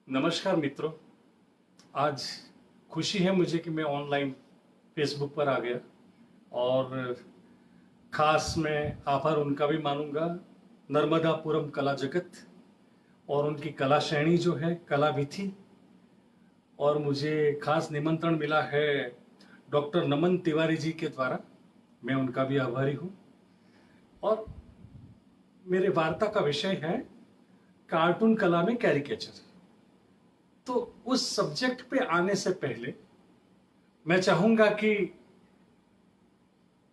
नमस्कार मित्रों। आज खुशी है मुझे कि मैं ऑनलाइन फेसबुक पर आ गया और खास मैं आभार उनका भी मानूंगा, नर्मदापुरम कला जगत और उनकी कला श्रेणी जो है कला विथी। और मुझे खास निमंत्रण मिला है डॉक्टर नमन तिवारी जी के द्वारा, मैं उनका भी आभारी हूँ। और मेरे वार्ता का विषय है कार्टून कला में कैरिकेचर। तो उस सब्जेक्ट पे आने से पहले मैं चाहूंगा कि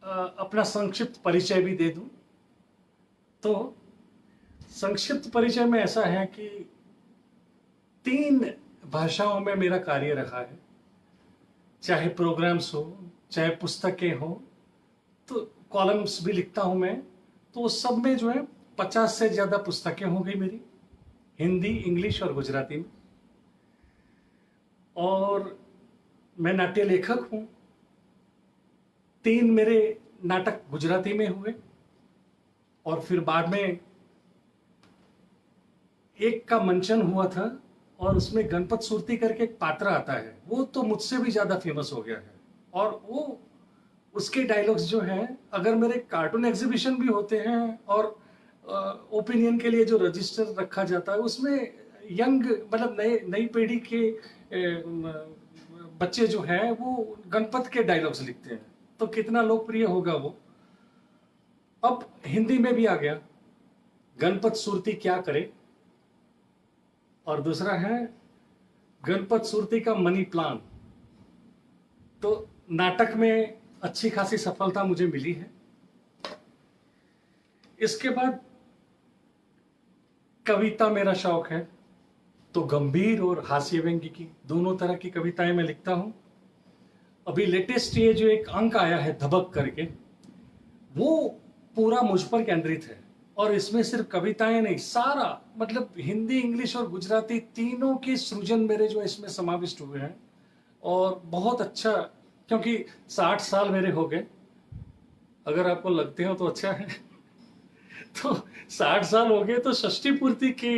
अपना संक्षिप्त परिचय भी दे दूं। तो संक्षिप्त परिचय में ऐसा है कि 3 भाषाओं में मेरा कार्य रहा है, चाहे प्रोग्राम्स हो चाहे पुस्तकें हो, तो कॉलम्स भी लिखता हूं मैं। तो उस सब में जो है 50 से ज्यादा पुस्तकें हो गई मेरी, हिंदी, इंग्लिश और गुजराती में। और मैं नाट्य लेखक हूं। 3 मेरे नाटक गुजराती में हुए और फिर बाद में एक का मंचन हुआ था और उसमें गणपत सुरती करके एक पात्र आता है, वो तो मुझसे भी ज्यादा फेमस हो गया है। और वो उसके डायलॉग्स जो हैं, अगर मेरे कार्टून एग्जीबिशन भी होते हैं और ओपिनियन के लिए जो रजिस्टर रखा जाता है उसमें यंग मतलब नई पीढ़ी के बच्चे जो हैं वो गणपत के डायलॉग्स लिखते हैं, तो कितना लोकप्रिय होगा वो। अब हिंदी में भी आ गया गणपत सुरती क्या करे, और दूसरा है गणपत सुरती का मनी प्लान। तो नाटक में अच्छी खासी सफलता मुझे मिली है। इसके बाद कविता मेरा शौक है, तो गंभीर और हास्य व्यंग्य की दोनों तरह की कविताएं मैं लिखता हूं। अभी लेटेस्ट ये जो एक अंक आया है धबक करके, वो पूरा मुझ पर केंद्रित है। और इसमें सिर्फ कविताएं नहीं, सारा मतलब हिंदी, इंग्लिश और गुजराती तीनों के सृजन मेरे जो इसमें समाविष्ट हुए हैं। और बहुत अच्छा, क्योंकि 60 साल मेरे हो गए, अगर आपको लगते हो तो अच्छा है। तो 60 साल हो गए, तो षष्ठी पूर्ति के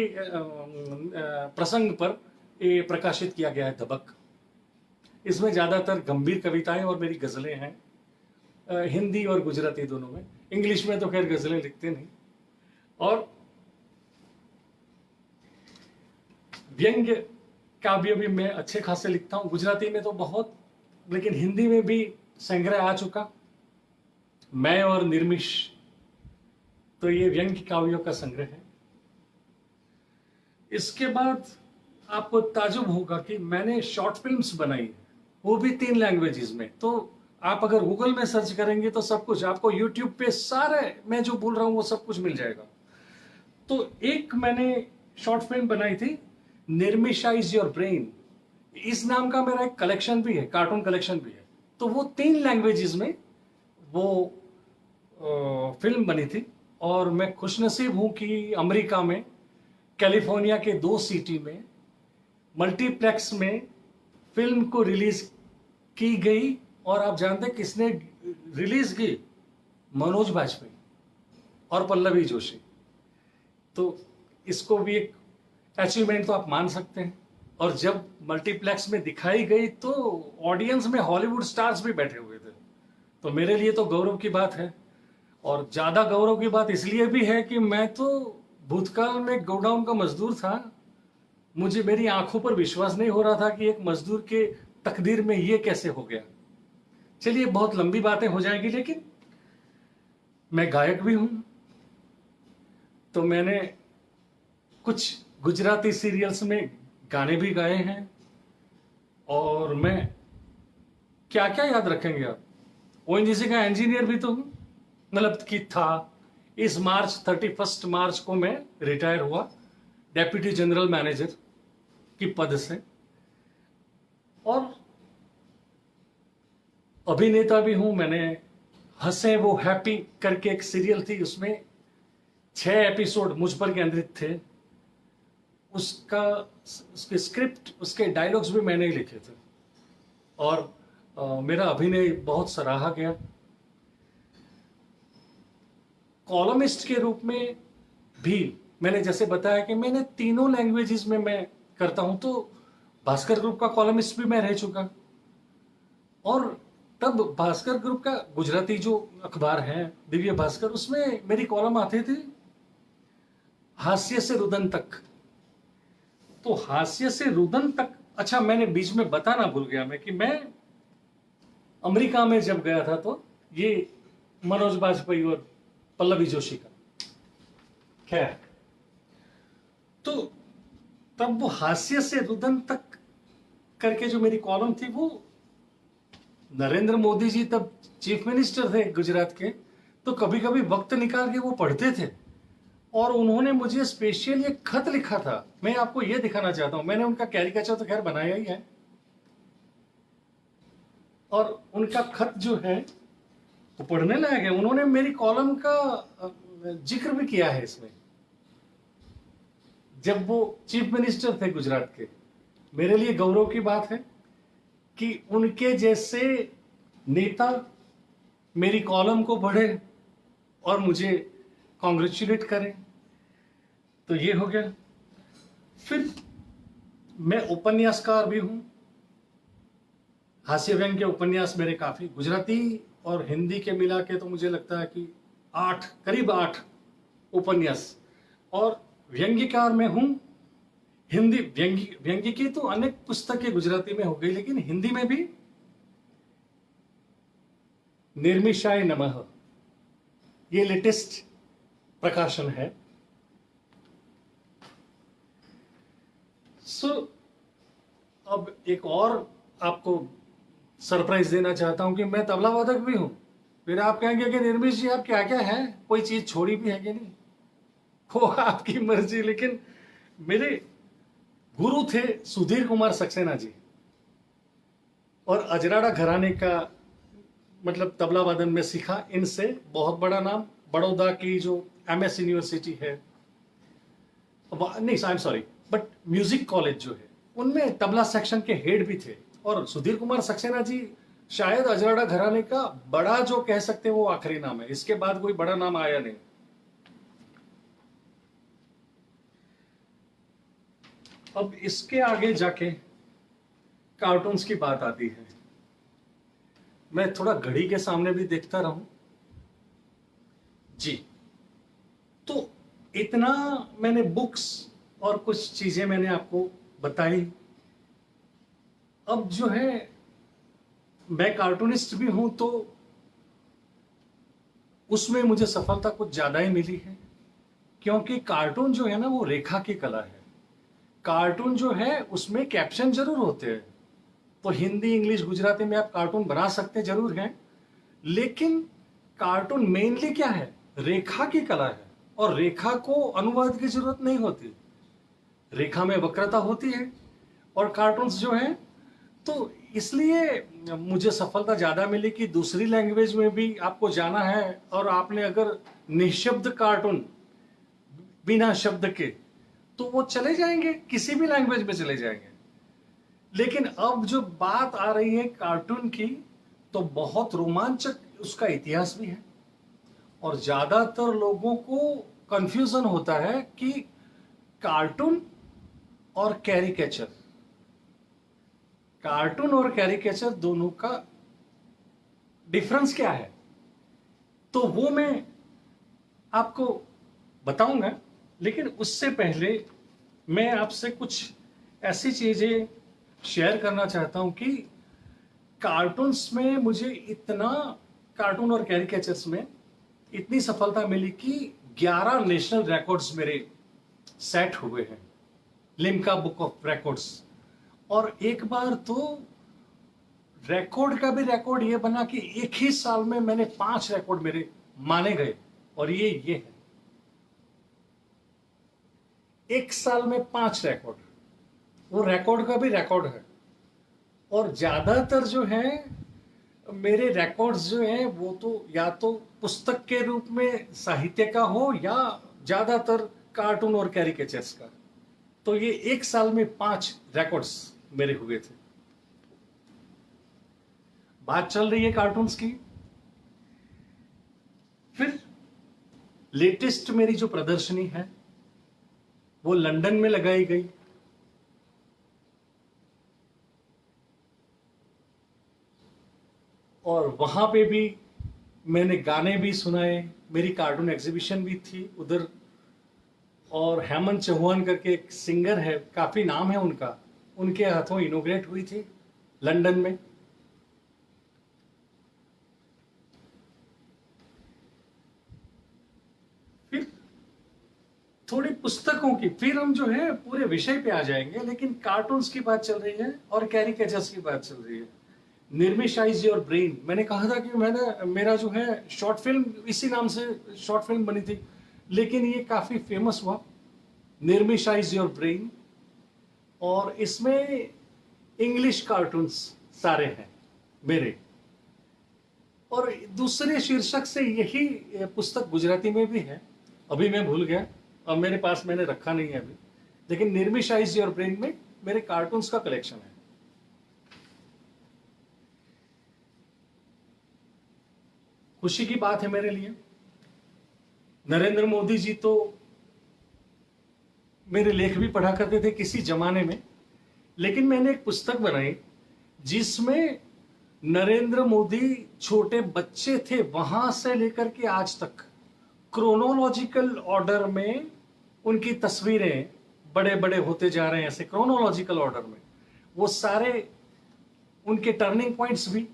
प्रसंग पर ये प्रकाशित किया गया है धबक। इसमें ज्यादातर गंभीर कविताएं और मेरी गजलें हैं, हिंदी और गुजराती दोनों में। इंग्लिश में तो खैर गजलें लिखते नहीं। और व्यंग्य काव्य भी मैं अच्छे खासे लिखता हूं, गुजराती में तो बहुत, लेकिन हिंदी में भी संग्रह आ चुका, मैं और निर्मिश। तो ये व्यंग्य काव्यों का संग्रह है। इसके बाद आपको ताजुब होगा कि मैंने शॉर्ट फिल्म्स बनाई, वो भी 3 लैंग्वेजेस में। तो आप अगर गूगल में सर्च करेंगे तो सब कुछ आपको, यूट्यूब पे सारे मैं जो बोल रहा हूं वो सब कुछ मिल जाएगा। तो एक मैंने शॉर्ट फिल्म बनाई थी, निर्मिशाइज योर ब्रेन। इस नाम का मेरा एक कलेक्शन भी है, कार्टून कलेक्शन भी है। तो वो 3 लैंग्वेजेस में वो फिल्म बनी थी। और मैं खुशनसीब हूं कि अमेरिका में कैलिफोर्निया के 2 सिटी में मल्टीप्लेक्स में फिल्म को रिलीज की गई। और आप जानते हैं किसने रिलीज की? मनोज बाजपेयी और पल्लवी जोशी। तो इसको भी एक अचीवमेंट तो आप मान सकते हैं। और जब मल्टीप्लेक्स में दिखाई गई तो ऑडियंस में हॉलीवुड स्टार्स भी बैठे हुए थे। तो मेरे लिए तो गौरव की बात है। और ज्यादा गौरव की बात इसलिए भी है कि मैं तो भूतकाल में गोडाउन का मजदूर था। मुझे मेरी आंखों पर विश्वास नहीं हो रहा था कि एक मजदूर के तकदीर में ये कैसे हो गया। चलिए, बहुत लंबी बातें हो जाएगी, लेकिन मैं गायक भी हूं। तो मैंने कुछ गुजराती सीरियल्स में गाने भी गाए हैं। और मैं क्या क्या याद रखेंगे आप, ओएनजीसी का इंजीनियर भी तो हूं, मतलब कि था। इस 31 मार्च को मैं रिटायर हुआ डेप्यूटी जनरल मैनेजर की पद से। और अभिनेता भी हूं। मैंने हंसे वो हैप्पी करके एक सीरियल थी, उसमें 6 एपिसोड मुझ पर केंद्रित थे। उसके स्क्रिप्ट, उसके डायलॉग्स भी मैंने ही लिखे थे। और मेरा अभिनय बहुत सराहा गया। कॉलमिस्ट के रूप में भी मैंने जैसे बताया कि मैंने तीनों लैंग्वेजेस में मैं करता हूं, तो भास्कर ग्रुप का कॉलमिस्ट भी मैं रह चुका। और तब भास्कर ग्रुप का गुजराती जो अखबार है दिव्य भास्कर, उसमें मेरी कॉलम आती थी हास्य से रुदन तक। तो हास्य से रुदन तक, अच्छा मैंने बीच में बताना भूल गया मैं कि मैं अमेरिका में जब गया था, तो ये मनोज बाजपेयी और पल्लवी जोशी का, खैर, तो तब वो हास्य से रुदन तक करके जो मेरी कॉलम थी, वो नरेंद्र मोदी जी तब चीफ मिनिस्टर थे गुजरात के, तो कभी कभी वक्त निकाल के वो पढ़ते थे। और उन्होंने मुझे स्पेशली एक खत लिखा था, मैं आपको ये दिखाना चाहता हूं। मैंने उनका कैरिकेचर तो खैर बनाया ही है, और उनका खत जो है वो पढ़ने लायक है। उन्होंने मेरी कॉलम का जिक्र भी किया है इसमें, जब वो चीफ मिनिस्टर थे गुजरात के। मेरे लिए गौरव की बात है कि उनके जैसे नेता मेरी कॉलम को पढ़े और मुझे कॉन्ग्रेचुलेट करें। तो ये हो गया। फिर मैं उपन्यासकार भी हूं। हास्य व्यंग्य के उपन्यास मेरे काफी, गुजराती और हिंदी के मिला के तो मुझे लगता है कि करीब 8 उपन्यास। और व्यंग्यकार में हूं। हिंदी व्यंग्य की तो अनेक पुस्तकें गुजराती में हो गई, लेकिन हिंदी में भी निर्मिशाय नमः, ये लेटेस्ट प्रकाशन है। अब एक और आपको सरप्राइज देना चाहता हूं कि मैं तबला वादक भी हूं। फिर आप कहेंगे कि निर्मिश जी आप क्या क्या है, कोई चीज छोड़ी भी है कि नहीं, वो आपकी मर्जी। लेकिन मेरे गुरु थे सुधीर कुमार सक्सेना जी, और अजराड़ा घराने का मतलब तबला वादन में सीखा इनसे। बहुत बड़ा नाम, बड़ौदा की जो MS यूनिवर्सिटी है, नहीं I am sorry, but music college जो है, उनमें तबला सेक्शन के हेड भी थे। और सुधीर कुमार सक्सेना जी शायद अजराड़ा घराने का बड़ा जो कह सकते हैं वो आखिरी नाम है, इसके बाद कोई बड़ा नाम आया नहीं। अब इसके आगे जाके कार्टून्स की बात आती है। मैं थोड़ा घड़ी के सामने भी देखता रहूं जी। तो इतना मैंने बुक्स और कुछ चीजें मैंने आपको बताई। अब जो है मैं कार्टूनिस्ट भी हूं, तो उसमें मुझे सफलता कुछ ज्यादा ही मिली है, क्योंकि कार्टून जो है ना वो रेखा की कला है। कार्टून जो है उसमें कैप्शन जरूर होते हैं, तो हिंदी इंग्लिश गुजराती में आप कार्टून बना सकते जरूर हैं, लेकिन कार्टून मेनली क्या है, रेखा की कला है। और रेखा को अनुवाद की जरूरत नहीं होती, रेखा में वक्रता होती है। और कार्टून्स जो है, तो इसलिए मुझे सफलता ज्यादा मिली कि दूसरी लैंग्वेज में भी आपको जाना है, और आपने अगर निःशब्द कार्टून बिना शब्द के, तो वो चले जाएंगे, किसी भी लैंग्वेज में चले जाएंगे। लेकिन अब जो बात आ रही है कार्टून की, तो बहुत रोमांचक उसका इतिहास भी है। और ज्यादातर लोगों को कंफ्यूजन होता है कि कार्टून और कैरिकेचर, कार्टून और कैरिकेचर दोनों का डिफरेंस क्या है, तो वो मैं आपको बताऊंगा। लेकिन उससे पहले मैं आपसे कुछ ऐसी चीजें शेयर करना चाहता हूं कि कार्टून्स में मुझे इतना, कार्टून और कैरिकेचर्स में इतनी सफलता मिली कि 11 नेशनल रिकॉर्ड्स मेरे सेट हुए हैं, लिम्का बुक ऑफ रिकॉर्ड्स। और एक बार तो रिकॉर्ड का भी रिकॉर्ड ये बना कि एक ही साल में मैंने 5 रिकॉर्ड मेरे माने गए। और ये है एक साल में 5 रिकॉर्ड, वो रिकॉर्ड का भी रिकॉर्ड है। और ज्यादातर जो है मेरे रिकॉर्ड्स जो हैं वो तो या तो पुस्तक के रूप में साहित्य का हो, या ज्यादातर कार्टून और कैरिकेचर्स का। तो ये एक साल में 5 रिकॉर्ड्स मेरे हुए थे। बात चल रही है कार्टून्स की। फिर लेटेस्ट मेरी जो प्रदर्शनी है वो लंदन में लगाई गई, और वहां पे भी मैंने गाने भी सुनाए, मेरी कार्टून एग्जीबिशन भी थी उधर। और हेमंत चौहान करके एक सिंगर है, काफी नाम है उनका, उनके हाथों इनोग्रेट हुई थी लंदन में। फिर थोड़ी पुस्तकों की, फिर हम जो है पूरे विषय पे आ जाएंगे, लेकिन कार्टून्स की बात चल रही है और कैरिकेचर्स की बात चल रही है। निर्मिशाइज योर ब्रेन, मैंने कहा था कि मैंने मेरा जो है शॉर्ट फिल्म इसी नाम से शॉर्ट फिल्म बनी थी, लेकिन ये काफी फेमस हुआ, निर्मिशाइज योर ब्रेन। और इसमें इंग्लिश कार्टून्स सारे हैं मेरे, और दूसरे शीर्षक से यही पुस्तक गुजराती में भी है, अभी मैं भूल गया, अब मेरे पास मैंने रखा नहीं है अभी, लेकिन निर्मिशाइज योर ब्रेन में मेरे कार्टून्स का कलेक्शन है। खुशी की बात है मेरे लिए, नरेंद्र मोदी जी तो मेरे लेख भी पढ़ा करते थे किसी जमाने में, लेकिन मैंने एक पुस्तक बनाई जिसमें नरेंद्र मोदी छोटे बच्चे थे वहां से लेकर के आज तक क्रोनोलॉजिकल ऑर्डर में उनकी तस्वीरें बड़े बड़े होते जा रहे हैं, ऐसे क्रोनोलॉजिकल ऑर्डर में वो सारे उनके टर्निंग पॉइंट्स भी,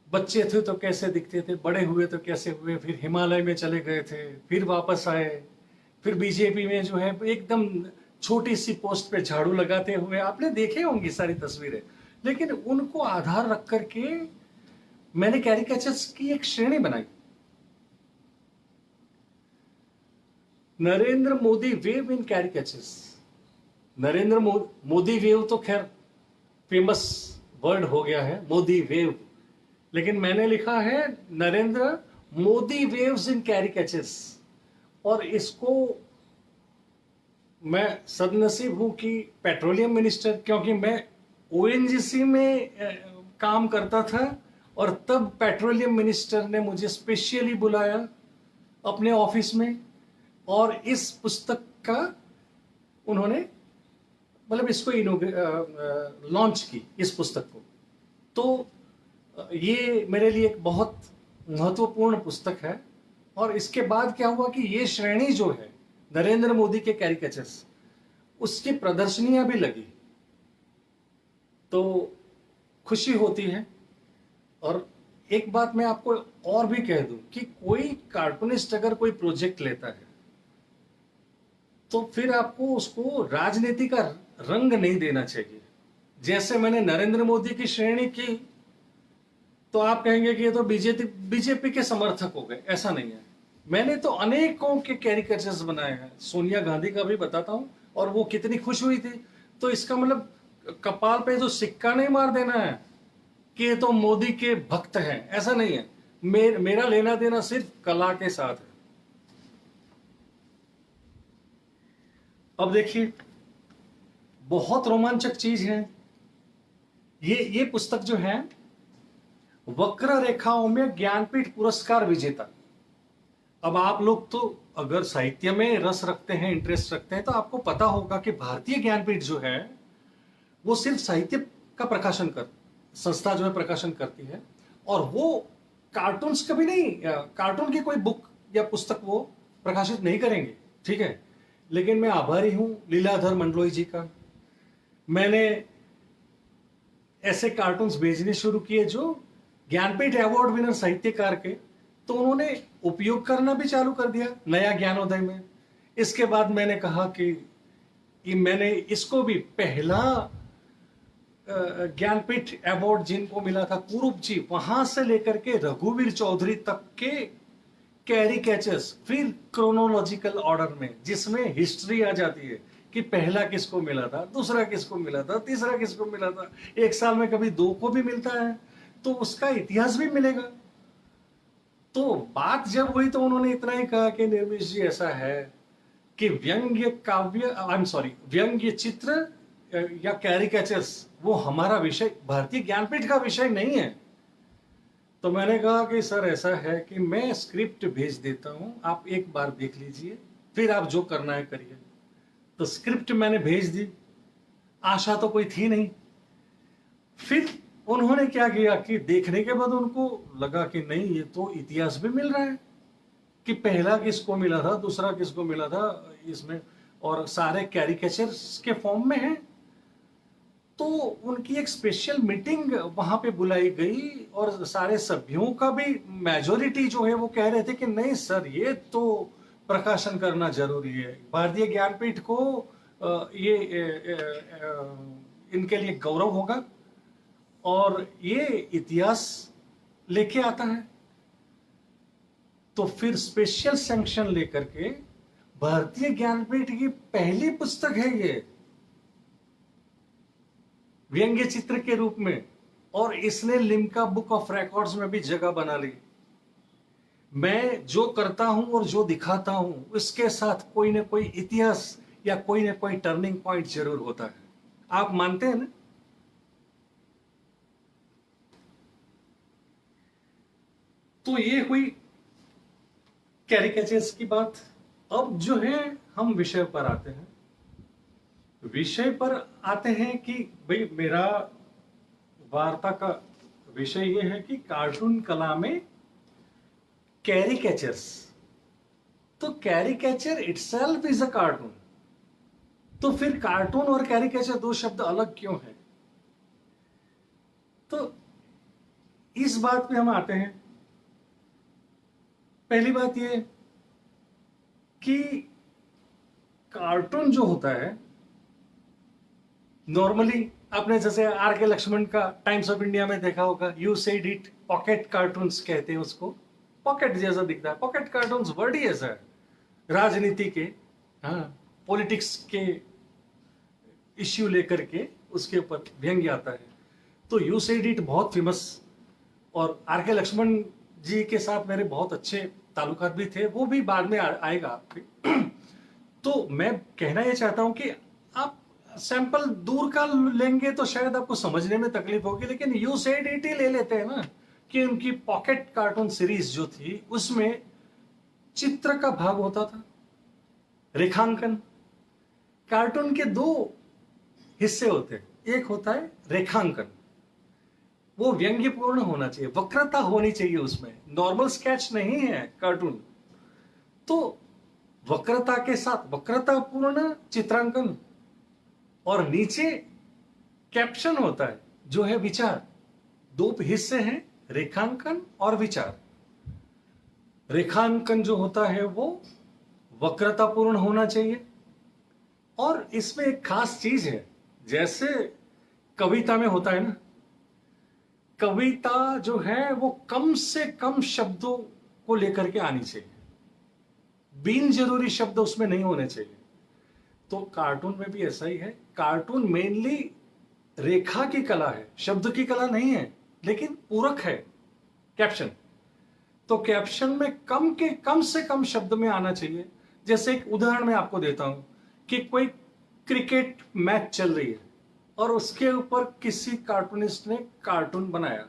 बच्चे थे तो कैसे दिखते थे, बड़े हुए तो कैसे हुए, फिर हिमालय में चले गए थे, फिर वापस आए, फिर बीजेपी में जो है एकदम छोटी सी पोस्ट पे झाड़ू लगाते हुए, आपने देखे होंगी सारी तस्वीरें। लेकिन उनको आधार रख करके मैंने कैरिकेचर्स की एक श्रेणी बनाई, Narendra Modi wave in caricatures. Narendra Modi wave तो खैर फेमस वर्ड हो गया है, मोदी वेव, लेकिन मैंने लिखा है Narendra Modi waves in caricatures. और इसको मैं सदनसीब हूं कि पेट्रोलियम मिनिस्टर, क्योंकि मैं ओएनजीसी में काम करता था, और तब पेट्रोलियम मिनिस्टर ने मुझे स्पेशली बुलाया अपने ऑफिस में, और इस पुस्तक का उन्होंने मतलब इसको लॉन्च की इस पुस्तक को। तो ये मेरे लिए एक बहुत महत्वपूर्ण पुस्तक है। और इसके बाद क्या हुआ कि ये श्रेणी जो है नरेंद्र मोदी के कैरिकेचर्स, उसकी प्रदर्शनियां भी लगी, तो खुशी होती है। और एक बात मैं आपको और भी कह दूं कि कोई कार्टूनिस्ट अगर कोई प्रोजेक्ट लेता है तो फिर आपको उसको राजनीति का रंग नहीं देना चाहिए। जैसे मैंने नरेंद्र मोदी की श्रेणी की तो आप कहेंगे कि ये तो बीजेपी के समर्थक हो गए, ऐसा नहीं है। मैंने तो अनेकों के कैरिकेचर्स बनाए हैं, सोनिया गांधी का भी बताता हूं, और वो कितनी खुश हुई थी। तो इसका मतलब कपाल पे जो सिक्का नहीं मार देना है कि ये तो मोदी के भक्त हैं, ऐसा नहीं है। मेरा लेना देना सिर्फ कला के साथ है। अब देखिए, बहुत रोमांचक चीज है ये पुस्तक जो है, वक्र रेखाओं में ज्ञानपीठ पुरस्कार विजेता। अब आप लोग तो अगर साहित्य में रस रखते हैं, इंटरेस्ट रखते हैं, तो आपको पता होगा कि भारतीय ज्ञानपीठ जो है वो सिर्फ साहित्य का प्रकाशन संस्था जो है प्रकाशन करती है, और वो कार्टून्स कभी नहीं, कार्टून की कोई बुक या पुस्तक वो प्रकाशित नहीं करेंगे, ठीक है। लेकिन मैं आभारी हूं लीलाधर मंडलोई जी का। मैंने ऐसे कार्टून्स भेजने शुरू किए जो ज्ञानपीठ अवार्ड विनर साहित्यकार के, तो उन्होंने उपयोग करना भी चालू कर दिया नया ज्ञानोदय में। इसके बाद मैंने कहा कि मैंने इसको भी पहला ज्ञानपीठ अवार्ड जिनको मिला था कुरूप जी, वहां से लेकर के रघुवीर चौधरी तक के कैरिकेचर्स, फिर क्रोनोलॉजिकल ऑर्डर में, जिसमें हिस्ट्री आ जाती है कि पहला किसको मिला था, दूसरा किसको मिला था, तीसरा किसको मिला था, एक साल में कभी 2 को भी मिलता है, तो उसका इतिहास भी मिलेगा। तो बात जब हुई तो उन्होंने इतना ही कहा कि निर्मिश जी ऐसा है कि व्यंग्य काव्य, आई एम सॉरी, व्यंग्य चित्र या कैरिकेचर्स वो हमारा विषय, भारतीय ज्ञानपीठ का विषय नहीं है। तो मैंने कहा कि सर ऐसा है कि मैं स्क्रिप्ट भेज देता हूं, आप एक बार देख लीजिए, फिर आप जो करना है करिए। तो स्क्रिप्ट मैंने भेज दी, आशा तो कोई थी नहीं। फिर उन्होंने क्या किया कि देखने के बाद उनको लगा कि नहीं, ये तो इतिहास भी मिल रहा है कि पहला किसको मिला था, दूसरा किसको मिला था इसमें, और सारे कैरिकेचर्स के फॉर्म में है। तो उनकी एक स्पेशल मीटिंग वहां पे बुलाई गई और सारे सभ्यों का भी मेजोरिटी जो है वो कह रहे थे कि नहीं सर, ये तो प्रकाशन करना जरूरी है। भारतीय ज्ञानपीठ को ये इनके लिए गौरव होगा और ये इतिहास लेके आता है। तो फिर स्पेशल सैंक्शन लेकर के भारतीय ज्ञानपीठ की पहली पुस्तक है ये, व्यंग्य चित्र के रूप में, और इसने लिम्का बुक ऑफ रिकॉर्ड्स में भी जगह बना ली। मैं जो करता हूं और जो दिखाता हूं उसके साथ कोई ना कोई इतिहास या कोई ना कोई टर्निंग पॉइंट जरूर होता है। आप मानते हैं ना? तो ये हुई कैरिकेचर्स की बात। अब जो है हम विषय पर आते हैं। विषय पर आते हैं कि भाई मेरा वार्ता का विषय ये है कि कार्टून कला में कैरिकेचर्स। तो caricature itself is a cartoon. तो फिर कार्टून और कैरिकेचर दो शब्द अलग क्यों हैं? तो इस बात पे हम आते हैं। पहली बात ये कि कार्टून जो होता है नॉर्मली, आपने जैसे आर के लक्ष्मण का टाइम्स ऑफ इंडिया में देखा होगा, you said it, pocket cartoons कहते हैं उसको। पॉकेट जैसा दिखता है, पॉकेट कार्टून्स वर्ड ही ऐसा है, राजनीति के, हाँ, पॉलिटिक्स के इश्यू लेकर के उसके ऊपर व्यंग्य आता है। तो यू सेड इट बहुत फेमस, और आर के लक्ष्मण जी के साथ मेरे बहुत अच्छे ताल्लुकात भी थे, वो भी बाद में आएगा आपके। तो मैं कहना ये चाहता हूं कि आप सैंपल दूर का लेंगे तो शायद आपको समझने में तकलीफ होगी, लेकिन यू सेड इट ही ले लेते हैं ना, कि उनकी पॉकेट कार्टून सीरीज जो थी उसमें चित्र का भाग होता था, रेखांकन। कार्टून के दो हिस्से होते हैं, एक होता है रेखांकन, वो व्यंग्यपूर्ण होना चाहिए, वक्रता होनी चाहिए उसमें, नॉर्मल स्केच नहीं है कार्टून। तो वक्रता के साथ वक्रतापूर्ण चित्रांकन, और नीचे कैप्शन होता है जो है विचार। दो हिस्से हैं, रेखांकन और विचार। रेखांकन जो होता है वो वक्रतापूर्ण होना चाहिए, और इसमें एक खास चीज है, जैसे कविता में होता है ना, कविता जो है वो कम से कम शब्दों को लेकर के आनी चाहिए, बिन जरूरी शब्द उसमें नहीं होने चाहिए। तो कार्टून में भी ऐसा ही है। कार्टून मेनली रेखा की कला है, शब्द की कला नहीं है, लेकिन पूरक है कैप्शन। तो कैप्शन में कम के कम से कम शब्द में आना चाहिए। जैसे एक उदाहरण मैं आपको देता हूं कि कोई क्रिकेट मैच चल रही है और उसके ऊपर किसी कार्टूनिस्ट ने कार्टून बनाया,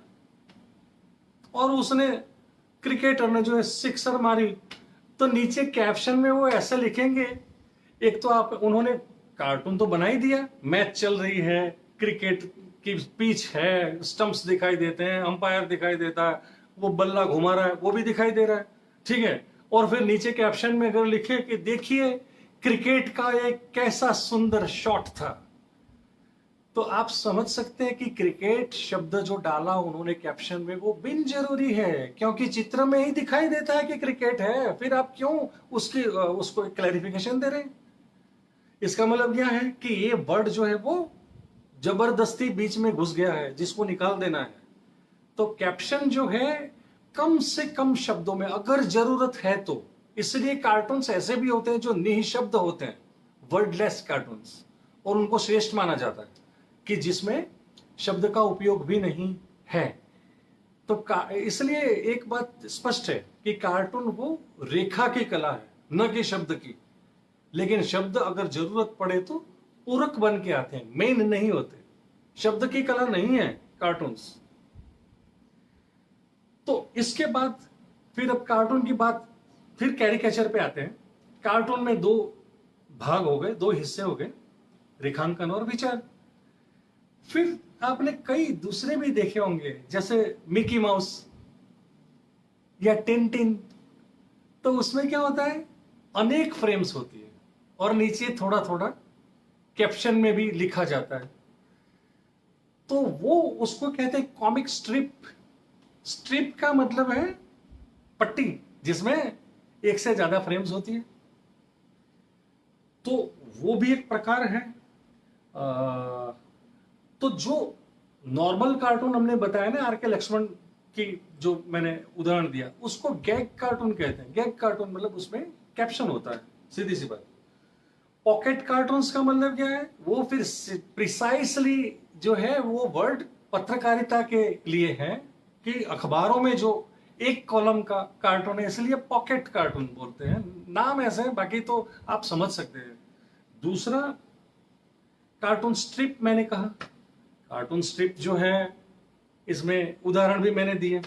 और उसने, क्रिकेटर ने जो है सिक्सर मारी, तो नीचे कैप्शन में वो ऐसा लिखेंगे, एक तो आप, उन्होंने कार्टून तो बना ही दिया, मैच चल रही है, क्रिकेट की पिच है, स्टंप्स दिखाई देते हैं, अंपायर दिखाई देता है, वो बल्ला घुमा रहा है वो भी दिखाई दे रहा है, ठीक है। और फिर नीचे कैप्शन में अगर लिखे कि देखिए क्रिकेट का एक कैसा सुंदर शॉट था, तो आप समझ सकते हैं कि क्रिकेट शब्द जो डाला उन्होंने कैप्शन में वो बिन जरूरी है, क्योंकि चित्र में ही दिखाई देता है कि क्रिकेट है, फिर आप क्यों उसको क्लैरिफिकेशन दे रहे हैं? इसका मतलब यह है कि ये वर्ड जो है वो जबरदस्ती बीच में घुस गया है, जिसको निकाल देना है। तो कैप्शन जो है कम से कम शब्दों में अगर जरूरत है तो, इसलिए कार्टून्स ऐसे भी होते हैं जो निःशब्द होते हैं, वर्डलेस कार्टून्स, और उनको श्रेष्ठ माना जाता है कि जिसमें शब्द का उपयोग भी नहीं है। तो इसलिए एक बात स्पष्ट है कि कार्टून वो रेखा की कला है, न कि शब्द की। लेकिन शब्द अगर जरूरत पड़े तो पूरक बन के आते हैं, मेन नहीं होते। शब्द की कला नहीं है कार्टून्स। तो इसके बाद फिर अब कार्टून की बात, फिर कैरिकेचर पे आते हैं। कार्टून में दो भाग हो गए, दो हिस्से हो गए, रेखांकन और विचार। फिर आपने कई दूसरे भी देखे होंगे, जैसे मिकी माउस या टिन, तो उसमें क्या होता है, अनेक फ्रेम्स होती है और नीचे थोड़ा थोड़ा कैप्शन में भी लिखा जाता है। तो वो उसको कहते हैं कॉमिक स्ट्रिप। स्ट्रिप का मतलब है पट्टी, जिसमें एक से ज्यादा फ्रेम्स होती है। तो वो भी एक प्रकार है। तो जो नॉर्मल कार्टून हमने बताया ना, आर के लक्ष्मण की जो मैंने उदाहरण दिया, उसको गैग कार्टून कहते हैं। गैग कार्टून मतलब उसमें कैप्शन होता है, सीधी सी बात। पॉकेट कार्टून्स का मतलब क्या है, वो फिर प्रिसाइसली जो है वो वर्ड पत्रकारिता के लिए है कि अखबारों में जो एक कॉलम का कार्टून है, इसलिए पॉकेट कार्टून बोलते हैं। नाम ऐसे है, बाकी तो आप समझ सकते हैं। दूसरा कार्टून स्ट्रिप मैंने कहा। कार्टून स्ट्रिप जो है, इसमें उदाहरण भी मैंने दिए,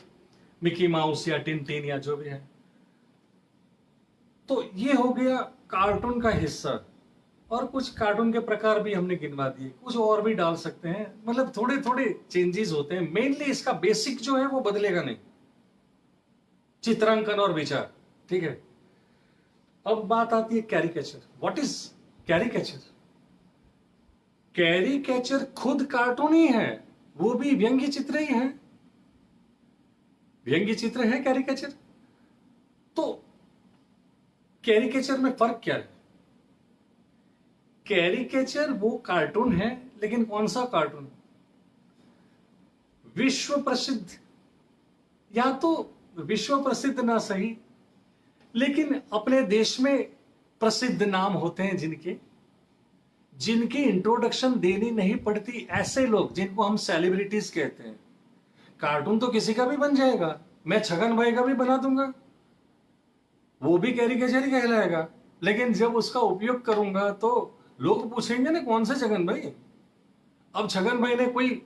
मिकी माउस या टिन या जो भी है। तो ये हो गया कार्टून का हिस्सा। और कुछ कार्टून के प्रकार भी हमने गिनवा दिए, कुछ और भी डाल सकते हैं, मतलब थोड़े थोड़े चेंजेस होते हैं। मेनली इसका बेसिक जो है वो बदलेगा नहीं, चित्रांकन और विचार, ठीक है। अब बात आती है caricature. What is caricature? Caricature खुद कार्टून ही है, वो भी व्यंग्य चित्र ही है। व्यंग्य चित्र है कैरिकेचर। तो कैरिकेचर में फर्क क्या है? कैरिकेचर वो कार्टून है, लेकिन कौन सा कार्टून? विश्व प्रसिद्ध, या तो विश्व प्रसिद्ध ना सही, लेकिन अपने देश में प्रसिद्ध नाम होते हैं जिनके जिनकी इंट्रोडक्शन देनी नहीं पड़ती, ऐसे लोग जिनको हम सेलिब्रिटीज कहते हैं। कार्टून तो किसी का भी बन जाएगा, मैं छगन भाई का भी बना दूंगा, वो भी कैरिकेचर ही कहलाएगा। लेकिन जब उसका उपयोग करूंगा तो लोग पूछेंगे ना, कौन से छगन भाई? अब छगन भाई ने कोई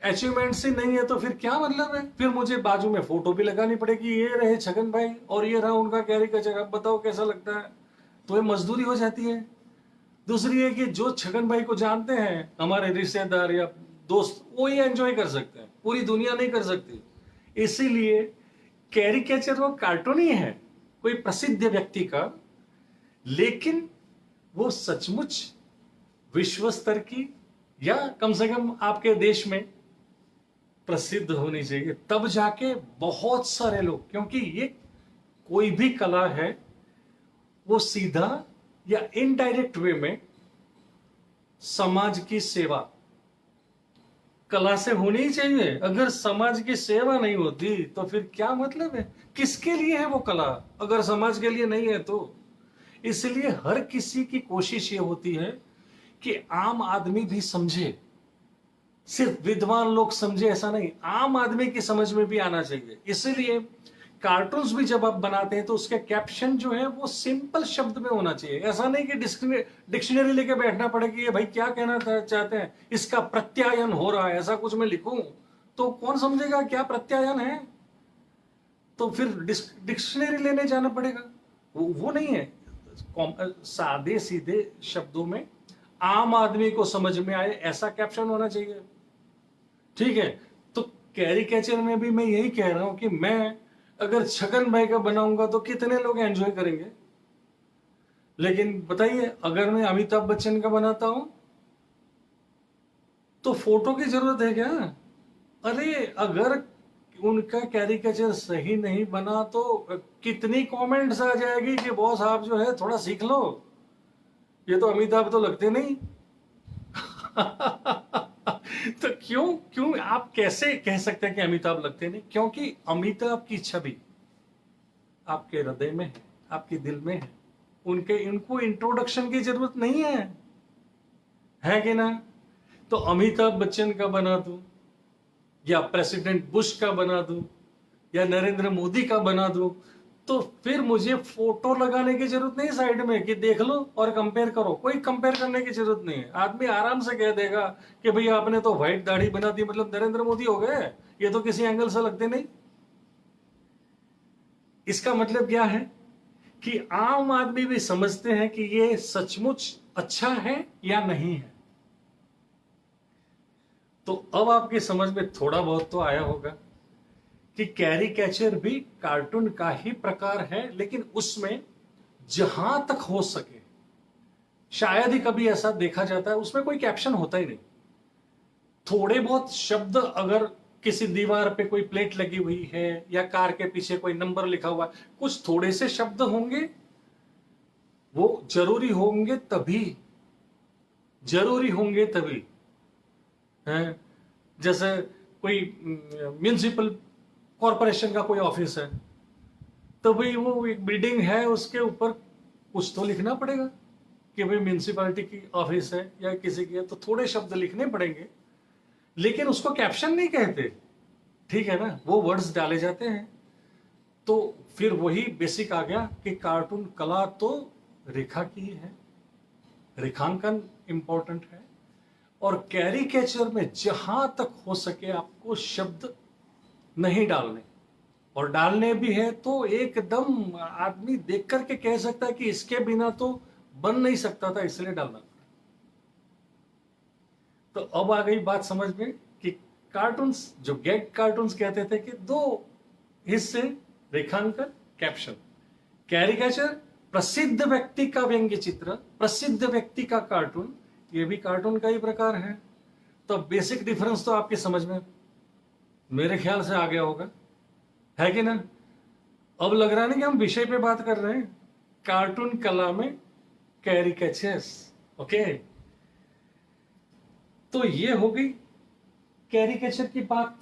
अचीवमेंट से नहीं है तो फिर क्या मतलब है? फिर मुझे बाजू में फोटो भी लगानी पड़ेगी, ये रहे छगन भाई और ये रहा उनका कैरिकेचर, अब बताओ कैसा लगता है? तो ये मजदूरी हो जाती है। दूसरी है कि जो छगन भाई को जानते हैं, हमारे रिश्तेदार या दोस्त, वो ही एंजॉय कर सकते हैं, पूरी दुनिया नहीं कर सकती। इसीलिए कैरिकेचर वो कार्टून ही है, कोई प्रसिद्ध व्यक्ति का, लेकिन वो सचमुच विश्व स्तर की या कम से कम आपके देश में प्रसिद्ध होनी चाहिए, तब जाके बहुत सारे लोग, क्योंकि ये कोई भी कला है, वो सीधा या इनडायरेक्ट वे में समाज की सेवा कला से होनी ही चाहिए। अगर समाज की सेवा नहीं होती तो फिर क्या मतलब है? किसके लिए है वो कला, अगर समाज के लिए नहीं है तो? इसलिए हर किसी की कोशिश ये होती है कि आम आदमी भी समझे, सिर्फ विद्वान लोग समझे ऐसा नहीं, आम आदमी की समझ में भी आना चाहिए। इसलिए कार्टून्स भी जब आप बनाते हैं तो उसके कैप्शन जो है वो सिंपल शब्द में होना चाहिए। ऐसा नहीं कि डिक्शनरी लेके बैठना पड़े कि ये भाई क्या कहना चाहते हैं, इसका प्रत्यायन हो रहा है, ऐसा कुछ मैं लिखूं तो कौन समझेगा क्या प्रत्यायन है? तो फिर डिक्शनरी लेने जाना पड़ेगा। वो नहीं है। सादे सीधे शब्दों में आम आदमी को समझ में आए ऐसा कैप्शन होना चाहिए, ठीक है। तो कैरिकेचर में भी मैं यही कह रहा हूं कि मैं अगर छगन भाई का बनाऊंगा तो कितने लोग एंजॉय करेंगे, लेकिन बताइए अगर मैं अमिताभ बच्चन का बनाता हूं तो फोटो की जरूरत है क्या? अरे अगर उनका कैरिकेचर सही नहीं बना तो कितनी कमेंट्स आ जाएगी कि बॉस आप जो है थोड़ा सीख लो, ये तो अमिताभ तो लगते नहीं। तो क्यों क्यों आप कैसे कह सकते हैं कि अमिताभ लगते नहीं? क्योंकि अमिताभ की छवि आपके हृदय में है, आपके दिल में है। इनको इंट्रोडक्शन की जरूरत नहीं है कि ना? तो अमिताभ बच्चन का बना दूं या प्रेसिडेंट बुश का बना दूं या नरेंद्र मोदी का बना दूं, तो फिर मुझे फोटो लगाने की जरूरत नहीं साइड में कि देख लो और कंपेयर करो। कोई कंपेयर करने की जरूरत नहीं है। आदमी आराम से कह देगा कि भाई आपने तो व्हाइट दाढ़ी बना दी मतलब नरेंद्र मोदी हो गए, ये तो किसी एंगल से लगते नहीं। इसका मतलब क्या है कि आम आदमी भी समझते हैं कि ये सचमुच अच्छा है या नहीं है। तो अब आपकी समझ में थोड़ा बहुत तो आया होगा कि कैरिकेचर भी कार्टून का ही प्रकार है, लेकिन उसमें जहां तक हो सके, शायद ही कभी ऐसा देखा जाता है, उसमें कोई कैप्शन होता ही नहीं। थोड़े बहुत शब्द, अगर किसी दीवार पे कोई प्लेट लगी हुई है या कार के पीछे कोई नंबर लिखा हुआ है, कुछ थोड़े से शब्द होंगे, वो जरूरी होंगे तभी है। जैसे कोई म्यूनिसिपल कॉरपोरेशन का कोई ऑफिस है, तो भाई वो एक बिल्डिंग है, उसके ऊपर कुछ तो लिखना पड़ेगा कि भाई म्यूनिसिपैलिटी की ऑफिस है या किसी की है, तो थोड़े शब्द लिखने पड़ेंगे, लेकिन उसको कैप्शन नहीं कहते। ठीक है ना, वो वर्ड्स डाले जाते हैं। तो फिर वही बेसिक आ गया कि कार्टून कला तो रेखा की है, रेखांकन इंपॉर्टेंट है, और कैरिकेचर में जहां तक हो सके आपको शब्द नहीं डालने, और डालने भी है तो एकदम आदमी देख करके कह सकता है कि इसके बिना तो बन नहीं सकता था, इसलिए डालना पड़ा। तो अब आ गई बात समझ में कि कार्टून्स, जो गैग कार्टून्स कहते थे कि दो हिस्से, रेखांकन, कैप्शन। कैरिकेचर प्रसिद्ध व्यक्ति का व्यंग्य चित्र, प्रसिद्ध व्यक्ति का कार्टून, ये भी कार्टून का ही प्रकार है। तो बेसिक डिफरेंस तो आपके समझ में मेरे ख्याल से आ गया होगा, है कि ना। अब लग रहा नहीं कि हम विषय पे बात कर रहे हैं, कार्टून कला में कैरिकेचर्स। ओके, तो ये हो गई कैरिकेचर की बात।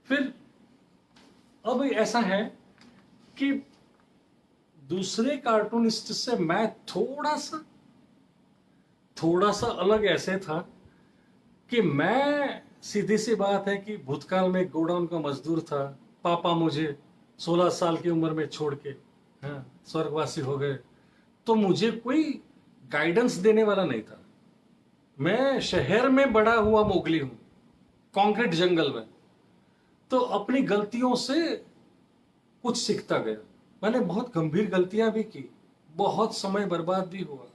फिर अब ऐसा है कि दूसरे कार्टूनिस्ट से मैं थोड़ा सा अलग ऐसे था कि मैं, सीधी सी बात है कि भूतकाल में गोडाउन का मजदूर था। पापा मुझे 16 साल की उम्र में छोड़ के स्वर्गवासी हो गए, तो मुझे कोई गाइडेंस देने वाला नहीं था। मैं शहर में बड़ा हुआ मोगली हूं, कंक्रीट जंगल में, तो अपनी गलतियों से कुछ सीखता गया। मैंने बहुत गंभीर गलतियां भी की, बहुत समय बर्बाद भी हुआ,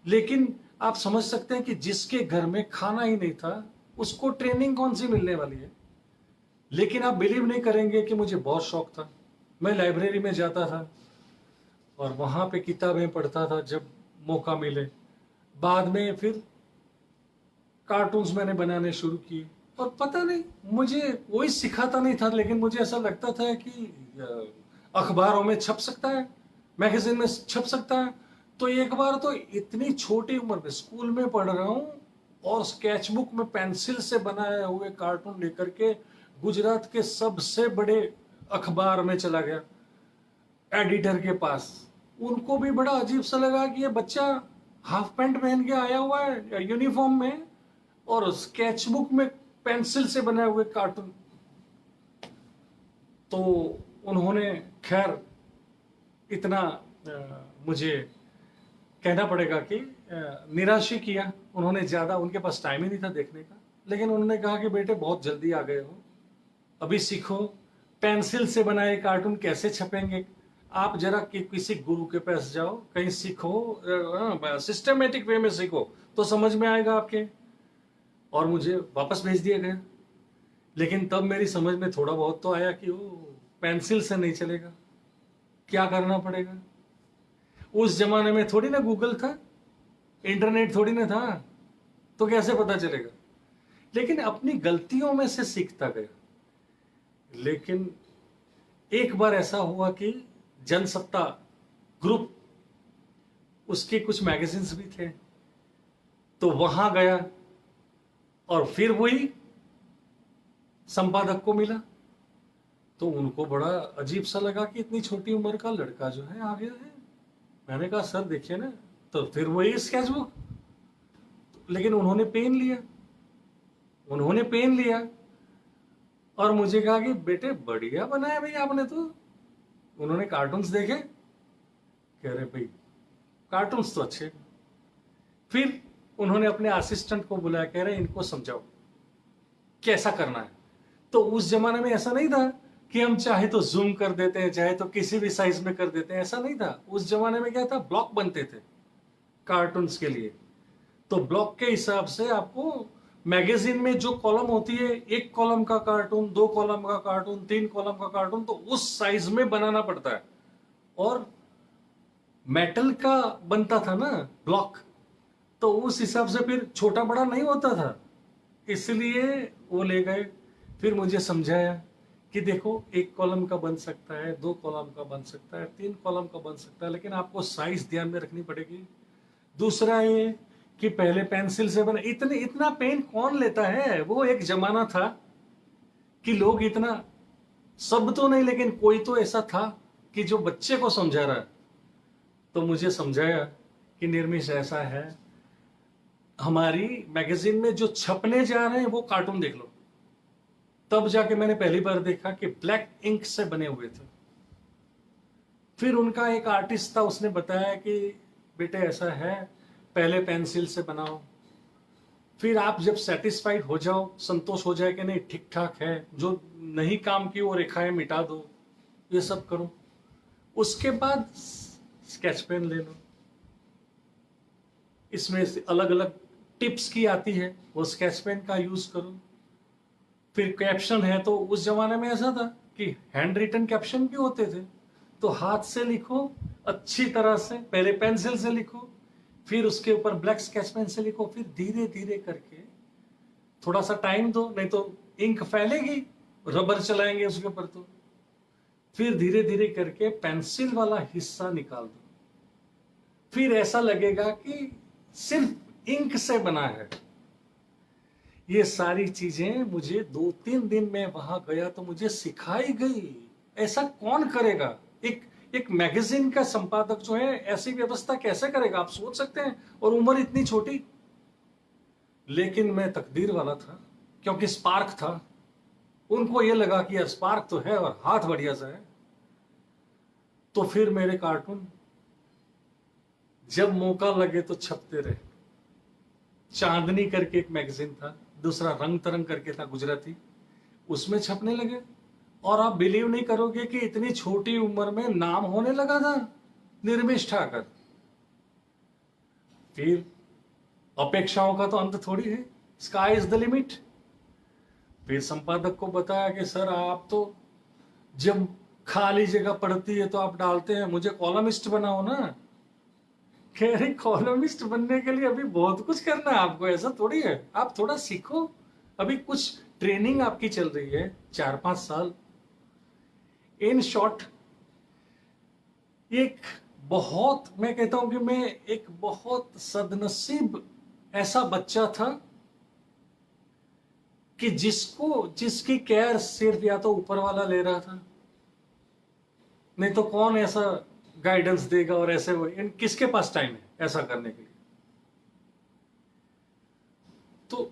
लेकिन आप समझ सकते हैं कि जिसके घर में खाना ही नहीं था, उसको ट्रेनिंग कौन सी मिलने वाली है। लेकिन आप बिलीव नहीं करेंगे कि मुझे बहुत शौक था। मैं लाइब्रेरी में जाता था और वहां पे किताबें पढ़ता था जब मौका मिले। बाद में फिर कार्टून्स मैंने बनाने शुरू किए, और पता नहीं मुझे कोई सिखाता नहीं था, लेकिन मुझे ऐसा लगता था कि अखबारों में छप सकता है, मैगजीन में छप सकता है। तो एक बार तो इतनी छोटी उम्र में स्कूल में पढ़ रहा हूं, और स्केचबुक में पेंसिल से बनाए हुए कार्टून लेकर के गुजरात के सबसे बड़े अखबार में चला गया, एडिटर के पास। उनको भी बड़ा अजीब सा लगा कि ये बच्चा हाफ पैंट पहन के आया हुआ है यूनिफॉर्म में, और स्केचबुक में पेंसिल से बनाए हुए कार्टून। तो उन्होंने खैर इतना मुझे कहना पड़ेगा कि निराश ही किया। उन्होंने ज्यादा, उनके पास टाइम ही नहीं था देखने का, लेकिन उन्होंने कहा कि बेटे बहुत जल्दी आ गए हो, अभी सीखो पेंसिल से बनाए कार्टून कैसे छपेंगे। आप जरा किसी गुरु के पास जाओ, कहीं सीखो, सिस्टमेटिक वे में सीखो, तो समझ में आएगा आपके। और मुझे वापस भेज दिया गया। लेकिन तब मेरी समझ में थोड़ा बहुत तो आया कि वो पेंसिल से नहीं चलेगा, क्या करना पड़ेगा। उस जमाने में थोड़ी ना गूगल था, इंटरनेट थोड़ी ना था, तो कैसे पता चलेगा। लेकिन अपनी गलतियों में से सीखता गया। लेकिन एक बार ऐसा हुआ कि जनसत्ता ग्रुप, उसके कुछ मैगजीन्स भी थे, तो वहां गया और फिर वही संपादक को मिला। तो उनको बड़ा अजीब सा लगा कि इतनी छोटी उम्र का लड़का जो है आ गया है। मैंने कहा सर देखिए ना, तो फिर वही स्केचबुक। लेकिन उन्होंने पेन लिया और मुझे कहा कि बेटे बढ़िया बनाया भाई आपने। तो उन्होंने कार्टून्स देखे, कह रहे भाई कार्टून्स तो अच्छे। फिर उन्होंने अपने असिस्टेंट को बुलाया, कह रहे इनको समझाओ कैसा करना है। तो उस जमाने में ऐसा नहीं था कि हम चाहे तो जूम कर देते हैं, चाहे तो किसी भी साइज में कर देते हैं, ऐसा नहीं था। उस जमाने में क्या था, ब्लॉक बनते थे कार्टून्स के लिए। तो ब्लॉक के हिसाब से आपको मैगजीन में जो कॉलम होती है, एक कॉलम का कार्टून, दो कॉलम का कार्टून, तीन कॉलम का कार्टून, तो उस साइज में बनाना पड़ता है। और मेटल का बनता था ना ब्लॉक, तो उस हिसाब से फिर छोटा बड़ा नहीं होता था, इसलिए वो ले गए। फिर मुझे समझाया कि देखो, एक कॉलम का बन सकता है, दो कॉलम का बन सकता है, तीन कॉलम का बन सकता है, लेकिन आपको साइज ध्यान में रखनी पड़ेगी। दूसरा ये कि पहले पेंसिल से बना, इतना पेन कौन लेता है। वो एक जमाना था कि लोग इतना, सब तो नहीं लेकिन कोई तो ऐसा था कि जो बच्चे को समझा रहा है। तो मुझे समझाया कि निर्मिश ऐसा है, हमारी मैगजीन में जो छपने जा रहे हैं वो कार्टून देख लो। तब जाके मैंने पहली बार देखा कि ब्लैक इंक से बने हुए थे। फिर उनका एक आर्टिस्ट था, उसने बताया कि बेटे ऐसा है, पहले पेंसिल से बनाओ, फिर आप जब सेटिस्फाइड हो जाओ, संतोष हो जाए कि नहीं ठीक ठाक है, जो नहीं काम की वो रेखाएं मिटा दो, ये सब करो, उसके बाद स्केच पेन ले लो। इसमें अलग अलग टिप्स की आती है, वो स्केच पेन का यूज करो। फिर कैप्शन है, तो उस जमाने में ऐसा था कि हैंड रिटन कैप्शन भी होते थे, तो हाथ से लिखो अच्छी तरह से, पहले पेंसिल से लिखो, फिर उसके ऊपर ब्लैक स्केच पेन से लिखो, फिर धीरे धीरे करके, थोड़ा सा टाइम दो, नहीं तो इंक फैलेगी, रबर चलाएंगे उसके ऊपर, तो फिर धीरे धीरे करके पेंसिल वाला हिस्सा निकाल दो, फिर ऐसा लगेगा कि सिर्फ इंक से बना है। ये सारी चीजें मुझे 2-3 दिन में वहां गया तो मुझे सिखाई गई। ऐसा कौन करेगा? एक मैगजीन का संपादक जो है ऐसी व्यवस्था कैसे करेगा, आप सोच सकते हैं, और उम्र इतनी छोटी। लेकिन मैं तकदीर वाला था, क्योंकि स्पार्क था। उनको ये लगा कि यार स्पार्क तो है और हाथ बढ़िया सा है। तो फिर मेरे कार्टून जब मौका लगे तो छपते रहे। चांदनी करके एक मैगजीन था, दूसरा रंग तरंग करके था गुजराती, उसमें छपने लगे। और आप बिलीव नहीं करोगे कि इतनी छोटी उम्र में नाम होने लगा था, निर्मिश ठाकर। फिर अपेक्षाओं का तो अंत थोड़ी है, स्काई इज द लिमिट। फिर संपादक को बताया कि सर आप तो जब खाली जगह पड़ती है तो आप डालते हैं, मुझे कॉलमिस्ट बनाओ ना। कह रही कॉलमिस्ट बनने के लिए अभी बहुत कुछ करना है आपको, ऐसा थोड़ी है, आप थोड़ा सीखो, अभी कुछ ट्रेनिंग आपकी चल रही है 4-5 साल। इन शॉर्ट, एक बहुत, मैं कहता हूं कि मैं एक बहुत सदनसीब ऐसा बच्चा था कि जिसकी केयर सिर्फ या तो ऊपर वाला ले रहा था, नहीं तो कौन ऐसा गाइडेंस देगा, और ऐसे इन किसके पास टाइम है ऐसा करने के लिए। तो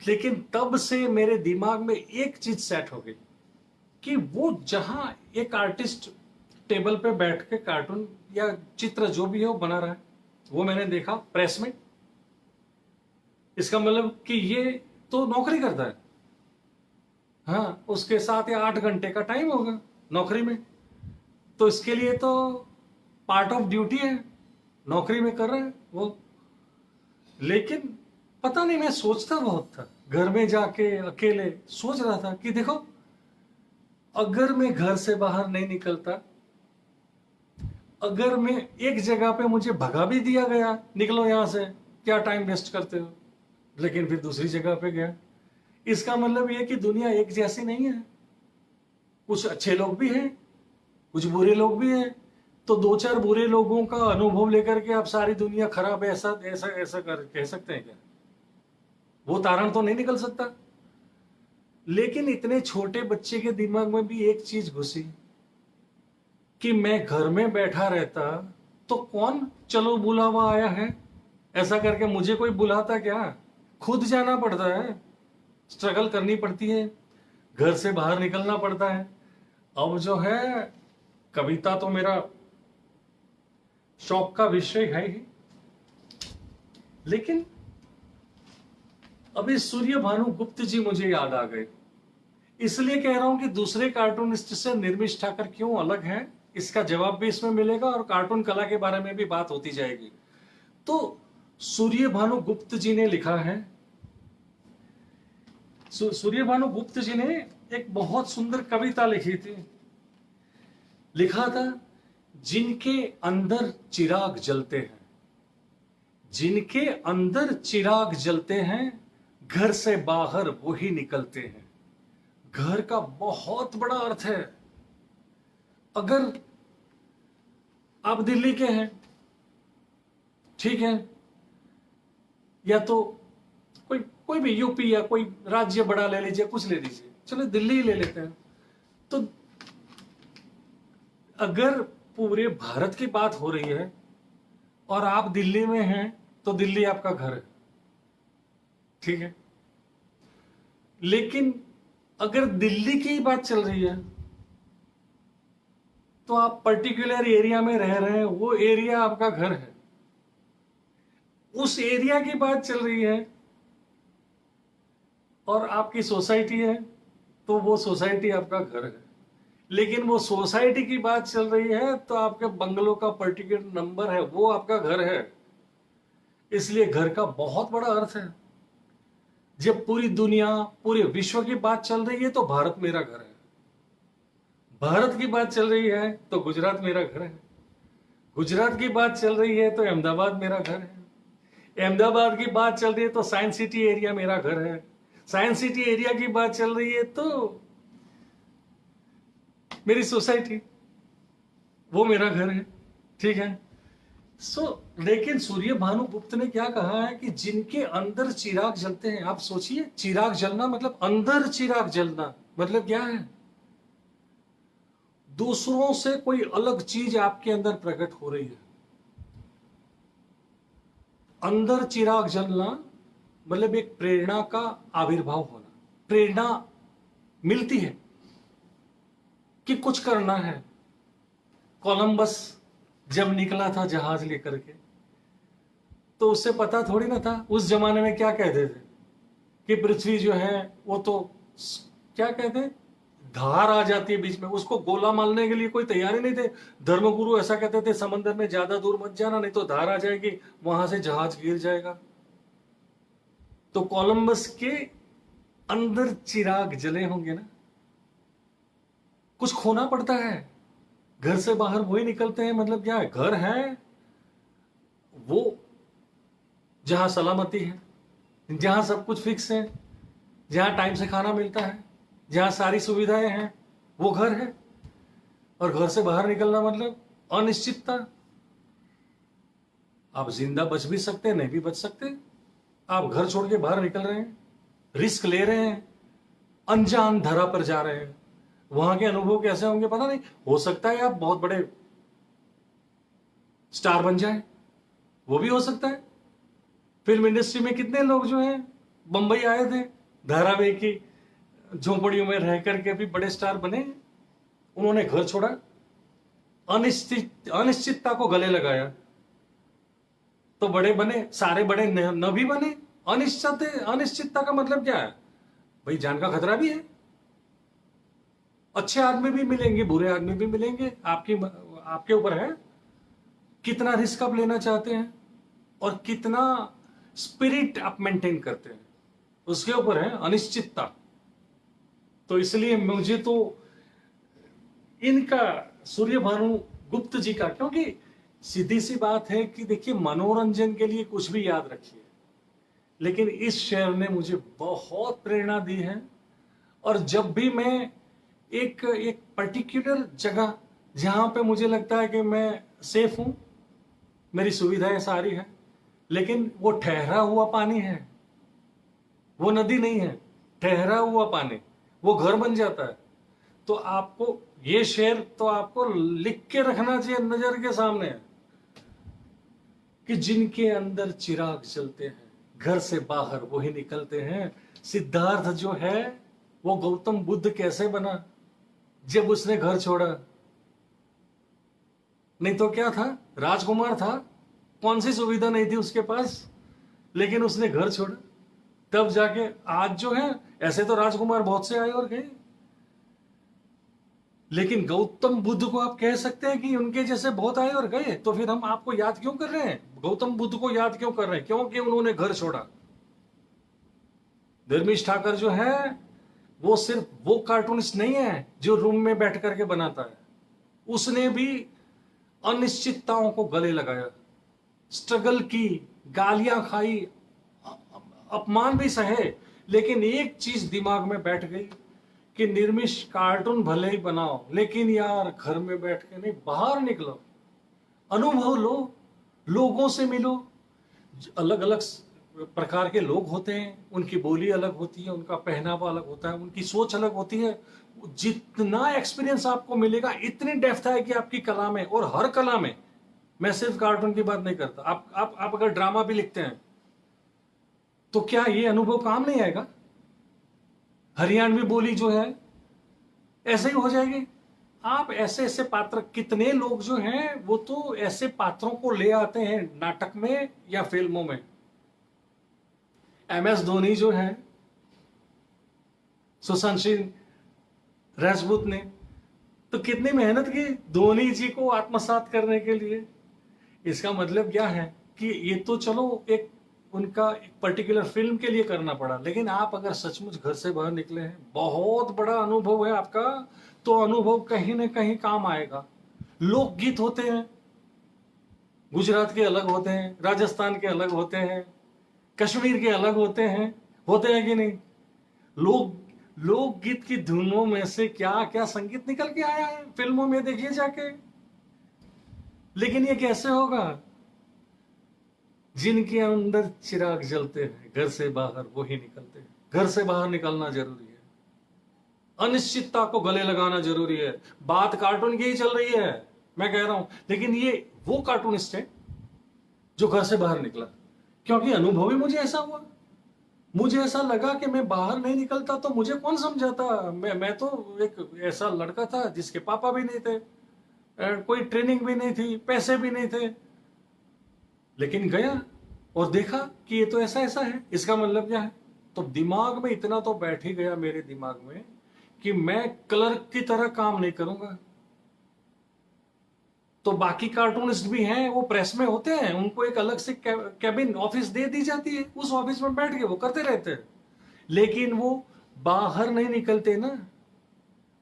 लेकिन तब से मेरे दिमाग में एक चीज सेट हो गई कि वो जहां एक आर्टिस्ट टेबल पे बैठ के कार्टून या चित्र जो भी है वो बना रहा है, वो मैंने देखा प्रेस में, इसका मतलब कि ये तो नौकरी करता है। हाँ, उसके 7 या 8 घंटे का टाइम होगा नौकरी में, तो इसके लिए तो पार्ट ऑफ ड्यूटी है, नौकरी में कर रहा है वो। लेकिन पता नहीं, मैं सोचता बहुत था, घर में जाके अकेले सोच रहा था कि देखो, अगर मैं घर से बाहर नहीं निकलता, अगर मैं एक जगह पे मुझे भगा भी दिया गया, निकलो यहां से, क्या टाइम वेस्ट करते हो, लेकिन फिर दूसरी जगह पे गया, इसका मतलब यह कि दुनिया एक जैसी नहीं है, कुछ अच्छे लोग भी हैं, कुछ बुरे लोग भी हैं। तो 2-4 बुरे लोगों का अनुभव लेकर के आप सारी दुनिया खराब है ऐसा ऐसा ऐसा कर कह सकते हैं क्या? वो तारण तो नहीं निकल सकता। लेकिन इतने छोटे बच्चे के दिमाग में भी एक चीज घुसी कि मैं घर में बैठा रहता तो कौन चलो बुलावा आया है ऐसा करके मुझे कोई बुलाता क्या? खुद जाना पड़ता है, स्ट्रगल करनी पड़ती है, घर से बाहर निकलना पड़ता है। अब जो है, कविता तो मेरा शौक का विषय है ही, लेकिन अभी सूर्य भानु गुप्त जी मुझे याद आ गए। इसलिए कह रहा हूं कि दूसरे कार्टूनिस्ट से निर्मिश ठाकर क्यों अलग है, इसका जवाब भी इसमें मिलेगा और कार्टून कला के बारे में भी बात होती जाएगी। तो सूर्य भानु गुप्त जी ने लिखा है सूर्य भानु गुप्त जी ने एक बहुत सुंदर कविता लिखी थी। लिखा था, जिनके अंदर चिराग जलते हैं, जिनके अंदर चिराग जलते हैं, घर से बाहर वो ही निकलते हैं। घर का बहुत बड़ा अर्थ है। अगर आप दिल्ली के हैं, ठीक है, या तो कोई कोई भी यूपी या कोई राज्य बड़ा ले लीजिए, कुछ ले लीजिए, चलो दिल्ली ही ले लेते हैं। तो अगर पूरे भारत की बात हो रही है और आप दिल्ली में हैं, तो दिल्ली आपका घर है, ठीक है। लेकिन अगर दिल्ली की बात चल रही है तो आप पर्टिकुलर एरिया में रह रहे हैं, वो एरिया आपका घर है। उस एरिया की बात चल रही है और आपकी सोसाइटी है, तो वो सोसाइटी आपका घर है। लेकिन वो सोसाइटी की बात चल रही है तो आपके बंगलों का पर्टिकुलर नंबर है, वो आपका घर है। इसलिए घर का बहुत बड़ा अर्थ है। जब पूरी दुनिया, पूरे विश्व की बात चल रही है तो भारत मेरा घर है। भारत की बात चल रही है तो गुजरात मेरा घर है। गुजरात की बात चल रही है तो अहमदाबाद मेरा घर है। अहमदाबाद की बात चल रही है तो साइंस सिटी एरिया मेरा घर है। साइंस सिटी एरिया की बात चल रही है तो मेरी सोसाइटी, वो मेरा घर है, ठीक है। लेकिन सूर्य भानु गुप्त ने क्या कहा है कि जिनके अंदर चिराग जलते हैं। आप सोचिए, चिराग जलना मतलब अंदर चिराग जलना मतलब क्या है? दूसरों से कोई अलग चीज आपके अंदर प्रकट हो रही है। अंदर चिराग जलना मतलब एक प्रेरणा का आविर्भाव होना। प्रेरणा मिलती है कि कुछ करना है। कोलंबस जब निकला था जहाज लेकर के, तो उससे पता थोड़ी ना था उस जमाने में क्या कहते थे कि पृथ्वी जो है वो तो क्या कहते हैं, धार आ जाती है बीच में। उसको गोला मारने के लिए कोई तैयारी नहीं थे। धर्मगुरु ऐसा कहते थे, समंदर में ज्यादा दूर मत जाना, नहीं तो धार आ जाएगी, वहां से जहाज गिर जाएगा। तो कोलंबस के अंदर चिराग जले होंगे ना। कुछ खोना पड़ता है, घर से बाहर वही निकलते हैं। मतलब क्या है? घर है वो जहां सलामती है, जहां सब कुछ फिक्स है, जहां टाइम से खाना मिलता है, जहां सारी सुविधाएं हैं, वो घर है। और घर से बाहर निकलना मतलब अनिश्चितता। आप जिंदा बच भी सकते हैं, नहीं भी बच सकते। आप घर छोड़ के बाहर निकल रहे हैं, रिस्क ले रहे हैं, अनजान धरा पर जा रहे हैं। वहां के अनुभव कैसे होंगे पता नहीं। हो सकता है आप बहुत बड़े स्टार बन जाएं, वो भी हो सकता है। फिल्म इंडस्ट्री में कितने लोग जो हैं बंबई आए थे, धारावाहिक की झोंपड़ियों में रह करके भी बड़े स्टार बने। उन्होंने घर छोड़ा, अनिश्चितता को गले लगाया, तो बड़े बने। सारे बड़े न भी बने। अनिश्चितता का मतलब क्या है भाई? जान का खतरा भी है। अच्छे आदमी भी मिलेंगे, बुरे आदमी भी मिलेंगे। आपके ऊपर है कितना रिस्क आप लेना चाहते हैं और कितना स्पिरिट आप मेंटेन करते हैं, उसके ऊपर है अनिश्चितता। तो इसलिए मुझे तो इनका, सूर्य भानु गुप्त जी का, क्योंकि सीधी सी बात है कि देखिए, मनोरंजन के लिए कुछ भी याद रखिए, लेकिन इस शेर ने मुझे बहुत प्रेरणा दी है। और जब भी मैं एक पर्टिकुलर जगह जहां पे मुझे लगता है कि मैं सेफ हूं, मेरी सुविधाएं सारी हैं, लेकिन वो ठहरा हुआ पानी है, वो नदी नहीं है, ठहरा हुआ पानी, वो घर बन जाता है। तो आपको ये शेर तो आपको लिख के रखना चाहिए नजर के सामने कि जिनके अंदर चिराग जलते हैं, घर से बाहर वही निकलते हैं। सिद्धार्थ जो है वो गौतम बुद्ध कैसे बना? जब उसने घर छोड़ा। नहीं तो क्या था? राजकुमार था, कौन सी सुविधा नहीं थी उसके पास, लेकिन उसने घर छोड़ा, तब जाके आज जो है। ऐसे तो राजकुमार बहुत से आए और गए, लेकिन गौतम बुद्ध को आप कह सकते हैं कि उनके जैसे बहुत आए और गए। तो फिर हम आपको याद क्यों कर रहे हैं? गौतम बुद्ध को याद क्यों कर रहे हैं? क्योंकि उन्होंने घर छोड़ा। धर्मेश ठाकर जो है वो सिर्फ वो कार्टूनिस्ट नहीं है जो रूम में बैठ करके बनाता है, उसने भी अनिश्चितताओं को गले लगाया, स्ट्रगल की, गालियां खाई, अपमान भी सहे, लेकिन एक चीज दिमाग में बैठ गई कि निर्मिश कार्टून भले ही बनाओ लेकिन यार घर में बैठ के नहीं, बाहर निकलो, अनुभव लो, लोगों से मिलो। अलग अलग प्रकार के लोग होते हैं, उनकी बोली अलग होती है, उनका पहनावा अलग होता है, उनकी सोच अलग होती है। जितना एक्सपीरियंस आपको मिलेगा इतनी डेप्थ आएगी आपकी कला में, और हर कला में। मैं सिर्फ कार्टून की बात नहीं करता, आप अगर ड्रामा भी लिखते हैं तो क्या ये अनुभव काम नहीं आएगा? हरियाणवी बोली जो है ऐसे ही हो जाएगी। आप ऐसे ऐसे पात्र, कितने लोग जो हैं वो तो ऐसे पात्रों को ले आते हैं नाटक में या फिल्मों में। MS धोनी जो है, सुशांत सिंह राजपूत ने तो कितनी मेहनत की धोनी जी को आत्मसात करने के लिए। इसका मतलब क्या है कि ये तो चलो एक उनका एक पर्टिकुलर फिल्म के लिए करना पड़ा, लेकिन आप अगर सचमुच घर से बाहर निकले हैं, बहुत बड़ा अनुभव है आपका, तो अनुभव कहीं ना कहीं काम आएगा। लोकगीत होते हैं, गुजरात के अलग होते हैं, राजस्थान के अलग होते हैं, कश्मीर के अलग होते हैं कि नहीं? लोकगीत की धुनों में से क्या क्या संगीत निकल के आया है फिल्मों में, देखिए जाके। लेकिन ये कैसे होगा? जिनके अंदर चिराग जलते हैं घर से बाहर वो ही निकलते हैं। घर से बाहर निकलना जरूरी है, अनिश्चितता को गले लगाना जरूरी है। बात कार्टून की ही चल रही है, मैं कह रहा हूं, लेकिन ये वो कार्टूनिस्ट है जो घर से बाहर निकला, क्योंकि अनुभव ही मुझे ऐसा हुआ। मुझे ऐसा लगा कि मैं बाहर नहीं निकलता तो मुझे कौन समझाता। मैं तो एक ऐसा लड़का था जिसके पापा भी नहीं थे, कोई ट्रेनिंग भी नहीं थी, पैसे भी नहीं थे, लेकिन गया और देखा कि ये तो ऐसा ऐसा है। इसका मतलब क्या है? तो दिमाग में इतना तो बैठ ही गया मेरे दिमाग में कि मैं क्लर्क की तरह काम नहीं करूंगा। तो बाकी कार्टूनिस्ट भी हैं, वो प्रेस में होते हैं, उनको एक अलग से कैबिन ऑफिस दे दी जाती है, उस ऑफिस में बैठ के वो करते रहते हैं, लेकिन वो बाहर नहीं निकलते ना।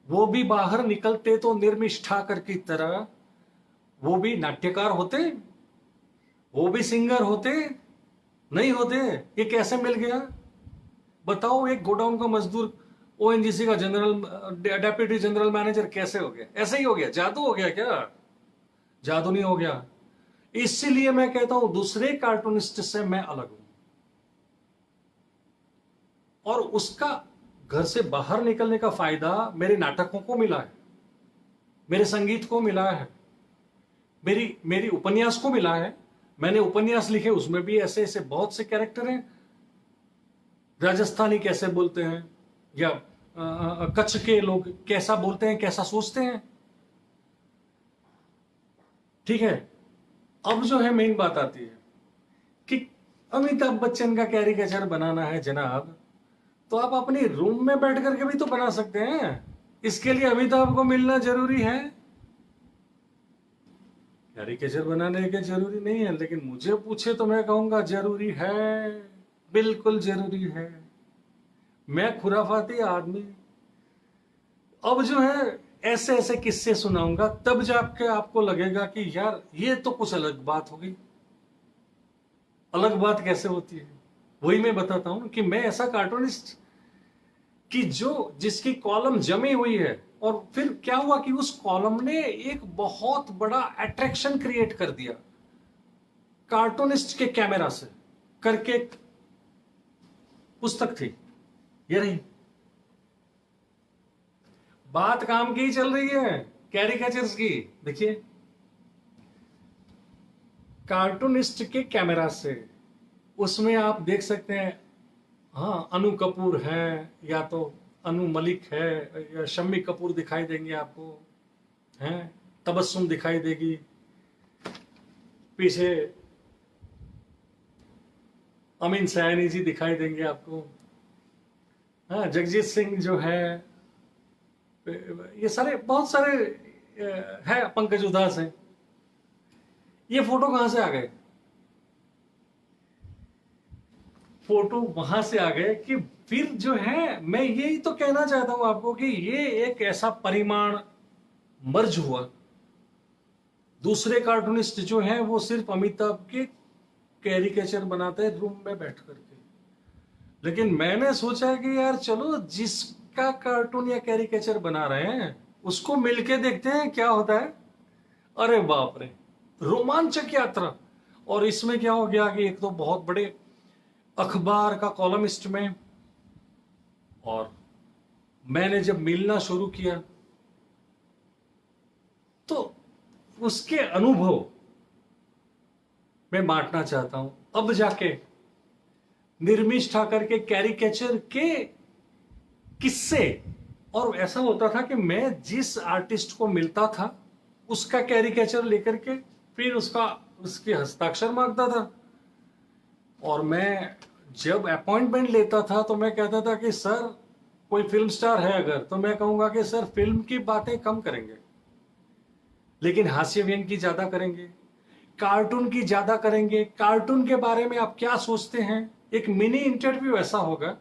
वो भी बाहर निकलते तो निर्मिश ठाकर की तरह वो भी नाट्यकार होते, वो भी सिंगर होते, नहीं होते। ये कैसे मिल गया बताओ? एक गोडाउन का मजदूर ONGC का डेप्यूटी जनरल मैनेजर कैसे हो गया? ऐसे ही हो गया? जादू हो गया क्या? जादू नहीं हो गया। इसीलिए मैं कहता हूं दूसरे कार्टूनिस्ट से मैं अलग हूं, और उसका घर से बाहर निकलने का फायदा मेरे नाटकों को मिला है, मेरे संगीत को मिला है, मेरी उपन्यास को मिला है। मैंने उपन्यास लिखे, उसमें भी ऐसे ऐसे बहुत से कैरेक्टर हैं। राजस्थानी कैसे बोलते हैं, या कच्छ के लोग कैसा बोलते हैं, कैसा सोचते हैं, ठीक है। अब जो है मेन बात आती है कि अमिताभ बच्चन का कैरिकेचर बनाना है जनाब, तो आप अपनी रूम में बैठ करके भी तो बना सकते हैं। इसके लिए अमिताभ को मिलना जरूरी है? कैरिकेचर बनाने के जरूरी नहीं है, लेकिन मुझे पूछे तो मैं कहूंगा जरूरी है, बिल्कुल जरूरी है। मैं खुराफाती आदमी अब जो है ऐसे ऐसे किस्से सुनाऊंगा, तब जाके आपको लगेगा कि यार ये तो कुछ अलग बात हो गई। अलग बात कैसे होती है? वही मैं बताता हूं कि मैं ऐसा कार्टूनिस्ट कि जिसकी कॉलम जमी हुई है, और फिर क्या हुआ कि उस कॉलम ने एक बहुत बड़ा अट्रैक्शन क्रिएट कर दिया। कार्टूनिस्ट के कैमरा से करके एक पुस्तक थी, ये रही। बात काम की ही चल रही है, कैरिकेचर्स की। देखिए, कार्टूनिस्ट के कैमरा से उसमें आप देख सकते हैं, हाँ अनु कपूर है, या तो अनु मलिक है, या शम्मी कपूर दिखाई देंगे आपको, हैं तबस्सुम दिखाई देगी, पीछे अमीन सयानी जी दिखाई देंगे आपको, हाँ जगजीत सिंह जो है, ये सारे बहुत सारे है, पंकज उधास है। ये फोटो कहां से आ गए? फोटो वहां से आ गए कि फिर जो है, मैं यही तो कहना चाहता हूं आपको कि ये एक ऐसा परिमाण मर्ज हुआ। दूसरे कार्टूनिस्ट जो हैं वो सिर्फ अमिताभ के कैरिकेचर बनाते हैं रूम में बैठ करके, लेकिन मैंने सोचा कि यार चलो जिसका कार्टून या कैरिकेचर बना रहे हैं उसको मिलके देखते हैं क्या होता है। अरे बाप रे, रोमांचक यात्रा। और इसमें क्या हो गया कि एक तो बहुत बड़े अखबार का कॉलमिस्ट में, और मैंने जब मिलना शुरू किया तो उसके अनुभव मैं बांटना चाहता हूं। अब जाके निर्मिश ठाकर के कैरिकेचर के किस्से, और ऐसा होता था कि मैं जिस आर्टिस्ट को मिलता था उसका कैरिकेचर लेकर के फिर उसके हस्ताक्षर मांगता था। और मैं जब अपॉइंटमेंट लेता था तो मैं कहता था कि सर कोई फिल्म स्टार है अगर, तो मैं कहूंगा कि सर फिल्म की बातें कम करेंगे लेकिन हास्य व्यंग की ज्यादा करेंगे, कार्टून की ज्यादा करेंगे। कार्टून के बारे में आप क्या सोचते हैं, एक मिनी इंटरव्यू ऐसा होगा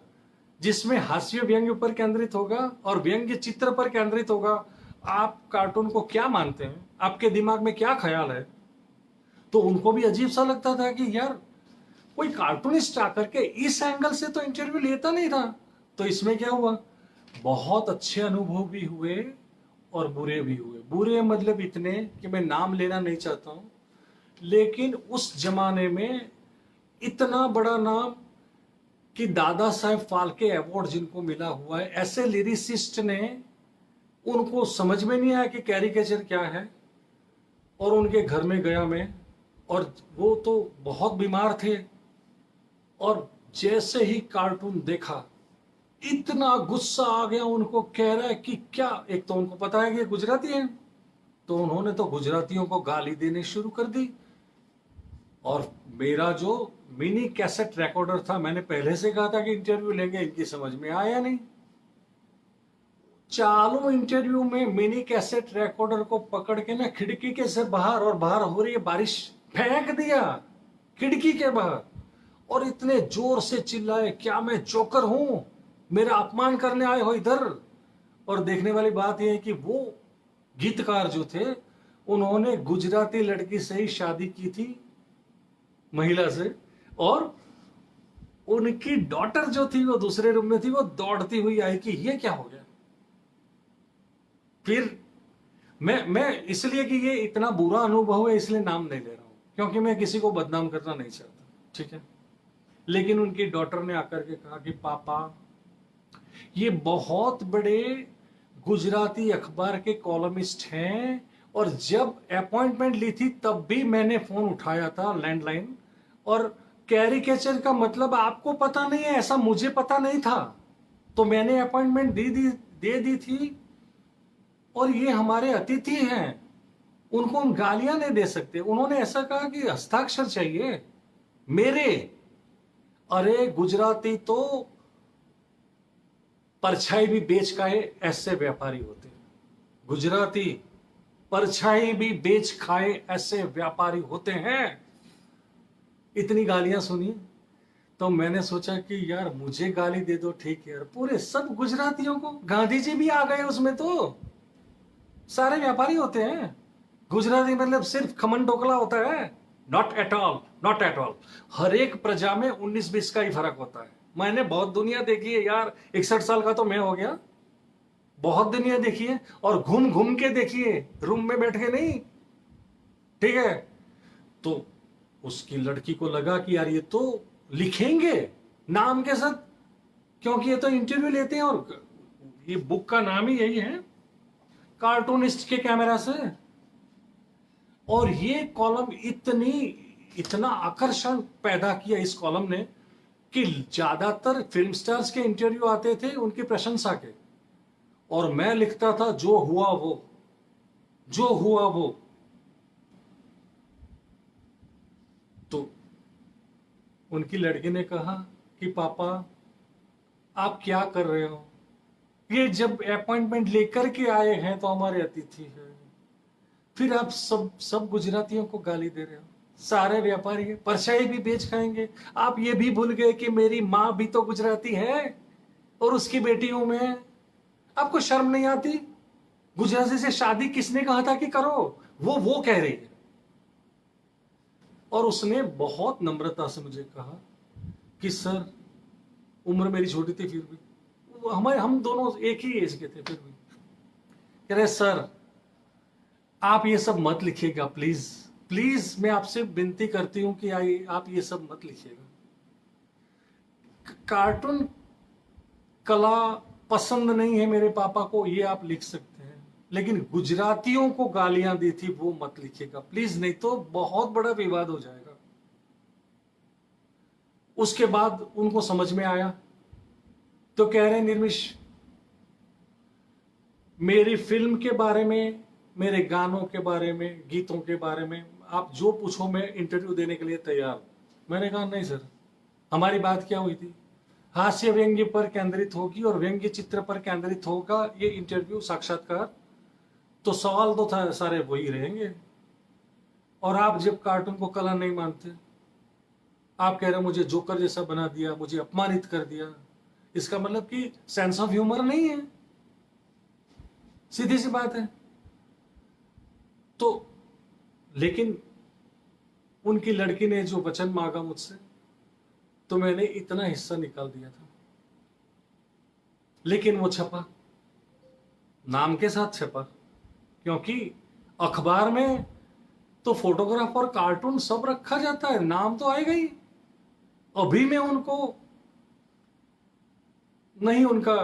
जिसमें हास्य व्यंग्य पर केंद्रित होगा और व्यंग्य चित्र पर केंद्रित होगा। आप कार्टून को क्या मानते हैं, आपके दिमाग में क्या ख्याल है। तो उनको भी अजीब सा लगता था कि यार कोई कार्टूनिस्ट आकर के इस एंगल से तो इंटरव्यू लेता नहीं था। तो इसमें क्या हुआ, बहुत अच्छे अनुभव भी हुए और बुरे भी हुए। बुरे मतलब इतने कि मैं नाम लेना नहीं चाहता हूं, लेकिन उस जमाने में इतना बड़ा नाम कि दादा साहेब फाल्के अवार्ड जिनको मिला हुआ है, ऐसे लिरिसिस्ट ने, उनको समझ में नहीं आया कि कैरिकेचर क्या है। और उनके घर में गया मैं, और वो तो बहुत बीमार थे, और जैसे ही कार्टून देखा इतना गुस्सा आ गया उनको। कह रहा है कि क्या, एक तो उनको पता है कि गुजराती हैं, तो उन्होंने तो गुजरातियों को गाली देने शुरू कर दी। और मेरा जो मिनी कैसेट रिकॉर्डर था, मैंने पहले से कहा था कि इंटरव्यू लेंगे, इनकी समझ में आया नहीं। चालू इंटरव्यू में मिनी कैसेट रिकॉर्डर को पकड़ के ना खिड़की के से बाहर, और बाहर हो रही है बारिश, फेंक दिया खिड़की के बाहर। और इतने जोर से चिल्लाए, क्या मैं जोकर हूं, मेरा अपमान करने आए हो इधर। और देखने वाली बात यह है कि वो गीतकार जो थे उन्होंने गुजराती लड़की से ही शादी की थी, महिला से, और उनकी डॉटर जो थी वो दूसरे रूम में थी, वो दौड़ती हुई आई कि ये क्या हो गया। फिर मैं इसलिए कि ये इतना बुरा अनुभव है इसलिए नाम नहीं ले रहा हूं, क्योंकि मैं किसी को बदनाम करना नहीं चाहता, ठीक है। लेकिन उनकी डॉटर ने आकर के कहा कि पापा, ये बहुत बड़े गुजराती अखबार के कॉलमिस्ट हैं, और जब अपॉइंटमेंट ली थी तब भी मैंने फोन उठाया था, लैंडलाइन, और कैरिकेचर का मतलब आपको पता नहीं है ऐसा मुझे पता नहीं था, तो मैंने अपॉइंटमेंट दे दी थी। और ये हमारे अतिथि हैं, उनको हम गालियां नहीं दे सकते। उन्होंने ऐसा कहा कि हस्ताक्षर चाहिए मेरे। अरे गुजराती तो परछाई भी बेच खाए ऐसे व्यापारी होते हैं, गुजराती परछाई भी बेच खाए ऐसे व्यापारी होते हैं। इतनी गालियां सुनी तो मैंने सोचा कि यार मुझे गाली दे दो, ठीक है यार, पूरे सब गुजरातियों को, गांधी जी भी आ गए उसमें, तो सारे व्यापारी होते हैं। गुजराती मतलब सिर्फ खमन ढोकला होता है? Not at all, not at all. हर एक प्रजा में 19-20 का ही फर्क होता है। मैंने बहुत दुनिया देखी है यार, 61 साल का तो मैं हो गया, बहुत दुनिया देखी है, और घूम घूम के देखिए, रूम में बैठ के नहीं, ठीक है। तो उसकी लड़की को लगा कि यार ये तो लिखेंगे नाम के साथ, क्योंकि ये तो इंटरव्यू लेते हैं, और ये बुक का नाम ही यही है, कार्टूनिस्ट के कैमरा से। और ये कॉलम इतना आकर्षण पैदा किया इस कॉलम ने कि ज्यादातर फिल्म स्टार्स के इंटरव्यू आते थे उनकी प्रशंसा के, और मैं लिखता था जो हुआ वो, जो हुआ वो। तो उनकी लड़की ने कहा कि पापा आप क्या कर रहे हो, ये जब अपॉइंटमेंट लेकर के आए हैं तो हमारे अतिथि हैं, फिर आप सब गुजरातियों को गाली दे रहे हो। सारे व्यापारी है, परछाई भी बेच खाएंगे। आप ये भी भूल गए कि मेरी माँ भी तो गुजराती है और उसकी बेटी हूं मैं। आपको शर्म नहीं आती? गुजराती से शादी किसने कहा था कि करो? वो कह रही है। और उसने बहुत नम्रता से मुझे कहा कि सर, उम्र मेरी छोटी थी फिर भी, हम दोनों एक ही एज के थे, फिर भी कह रहे सर आप ये सब मत लिखिएगा प्लीज, प्लीज मैं आपसे विनती करती हूं कि आप ये सब मत लिखिएगा। कार्टून कला पसंद नहीं है मेरे पापा को, ये आप लिख सकते हैं, लेकिन गुजरातियों को गालियां दी थी वो मत लिखिएगा प्लीज, नहीं तो बहुत बड़ा विवाद हो जाएगा। उसके बाद उनको समझ में आया तो कह रहे निर्मिश, मेरी फिल्म के बारे में, मेरे गानों के बारे में, गीतों के बारे में आप जो पूछो मैं इंटरव्यू देने के लिए तैयार। मैंने कहा नहीं सर, हमारी बात क्या हुई थी? हास्य व्यंग्य पर केंद्रित होगी और व्यंग्य चित्र पर केंद्रित होगा ये इंटरव्यू, साक्षात्कार। तो सवाल तो था सारे वही रहेंगे। और आप जब कार्टून को कला नहीं मानते, आप कह रहे मुझे जोकर जैसा बना दिया, मुझे अपमानित कर दिया, इसका मतलब कि सेंस ऑफ ह्यूमर नहीं है। सीधी सी बात है। तो लेकिन उनकी लड़की ने जो वचन मांगा मुझसे, तो मैंने इतना हिस्सा निकाल दिया था, लेकिन वो छपा, नाम के साथ छपा, क्योंकि अखबार में तो फोटोग्राफ और कार्टून सब रखा जाता है, नाम तो आएगा ही। अभी मैं उनको नहीं उनका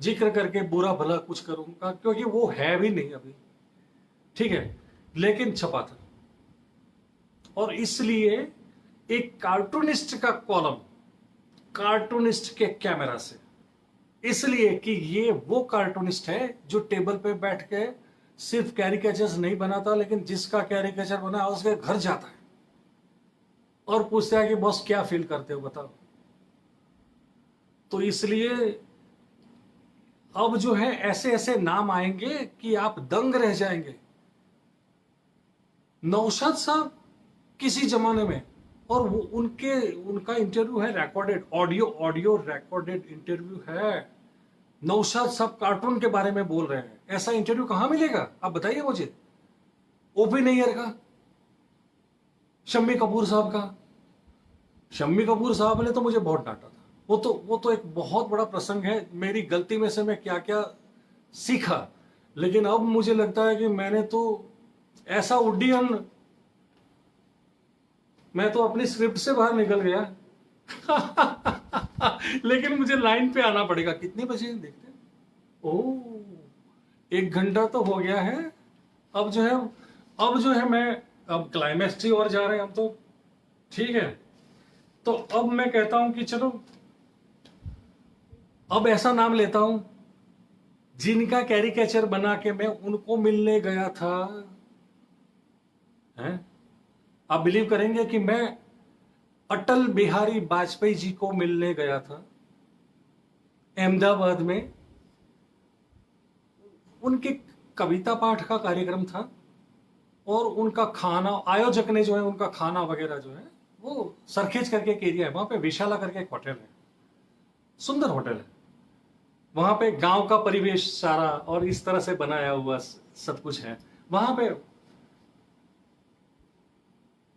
जिक्र करके बुरा भला कुछ करूंगा, क्योंकि वो है भी नहीं अभी, ठीक है, लेकिन छपा था। और इसलिए एक कार्टूनिस्ट का कॉलम कार्टूनिस्ट के कैमरा से, इसलिए कि ये वो कार्टूनिस्ट है जो टेबल पे बैठ के सिर्फ कैरिकेचर्स नहीं बनाता, लेकिन जिसका कैरिकेचर बना उसके घर जाता है और पूछता है कि बॉस क्या फील करते हो बताओ। तो इसलिए अब जो है ऐसे ऐसे नाम आएंगे कि आप दंग रह जाएंगे। नौशाद साहब किसी जमाने में, और वो उनका इंटरव्यू है रिकॉर्डेड, ऑडियो रिकॉर्डेड इंटरव्यू है। नौशाद साहब कार्टून के बारे में बोल रहे हैं, ऐसा इंटरव्यू कहां मिलेगा आप बताइए मुझे? ओपी नैयर का, शम्मी कपूर साहब का। शम्मी कपूर साहब ने तो मुझे बहुत डांटा था। वो तो एक बहुत बड़ा प्रसंग है, मेरी गलती में से मैं क्या क्या सीखा। लेकिन अब मुझे लगता है कि मैंने तो ऐसा उड्डयन, मैं तो अपनी स्क्रिप्ट से बाहर निकल गया। लेकिन मुझे लाइन पे आना पड़ेगा। कितने बजे देखते हैं? ओह, 1 घंटा तो हो गया है। अब जो है मैं, अब क्लाइमैक्स ही और जा रहे हैं हम तो, ठीक है। तो अब मैं कहता हूं कि चलो अब ऐसा नाम लेता हूं जिनका कैरिकेचर बना के मैं उनको मिलने गया था। हैं? आप बिलीव करेंगे कि मैं अटल बिहारी वाजपेयी जी को मिलने गया था अहमदाबाद में। उनके कविता पाठ का कार्यक्रम था और उनका खाना, आयोजक ने जो है उनका खाना वगैरह जो है वो सरखेज करके एक एरिया है, वहां पे विशाला करके एक होटल है, सुंदर होटल है। वहां पे गांव का परिवेश सारा और इस तरह से बनाया हुआ सब कुछ है। वहां पे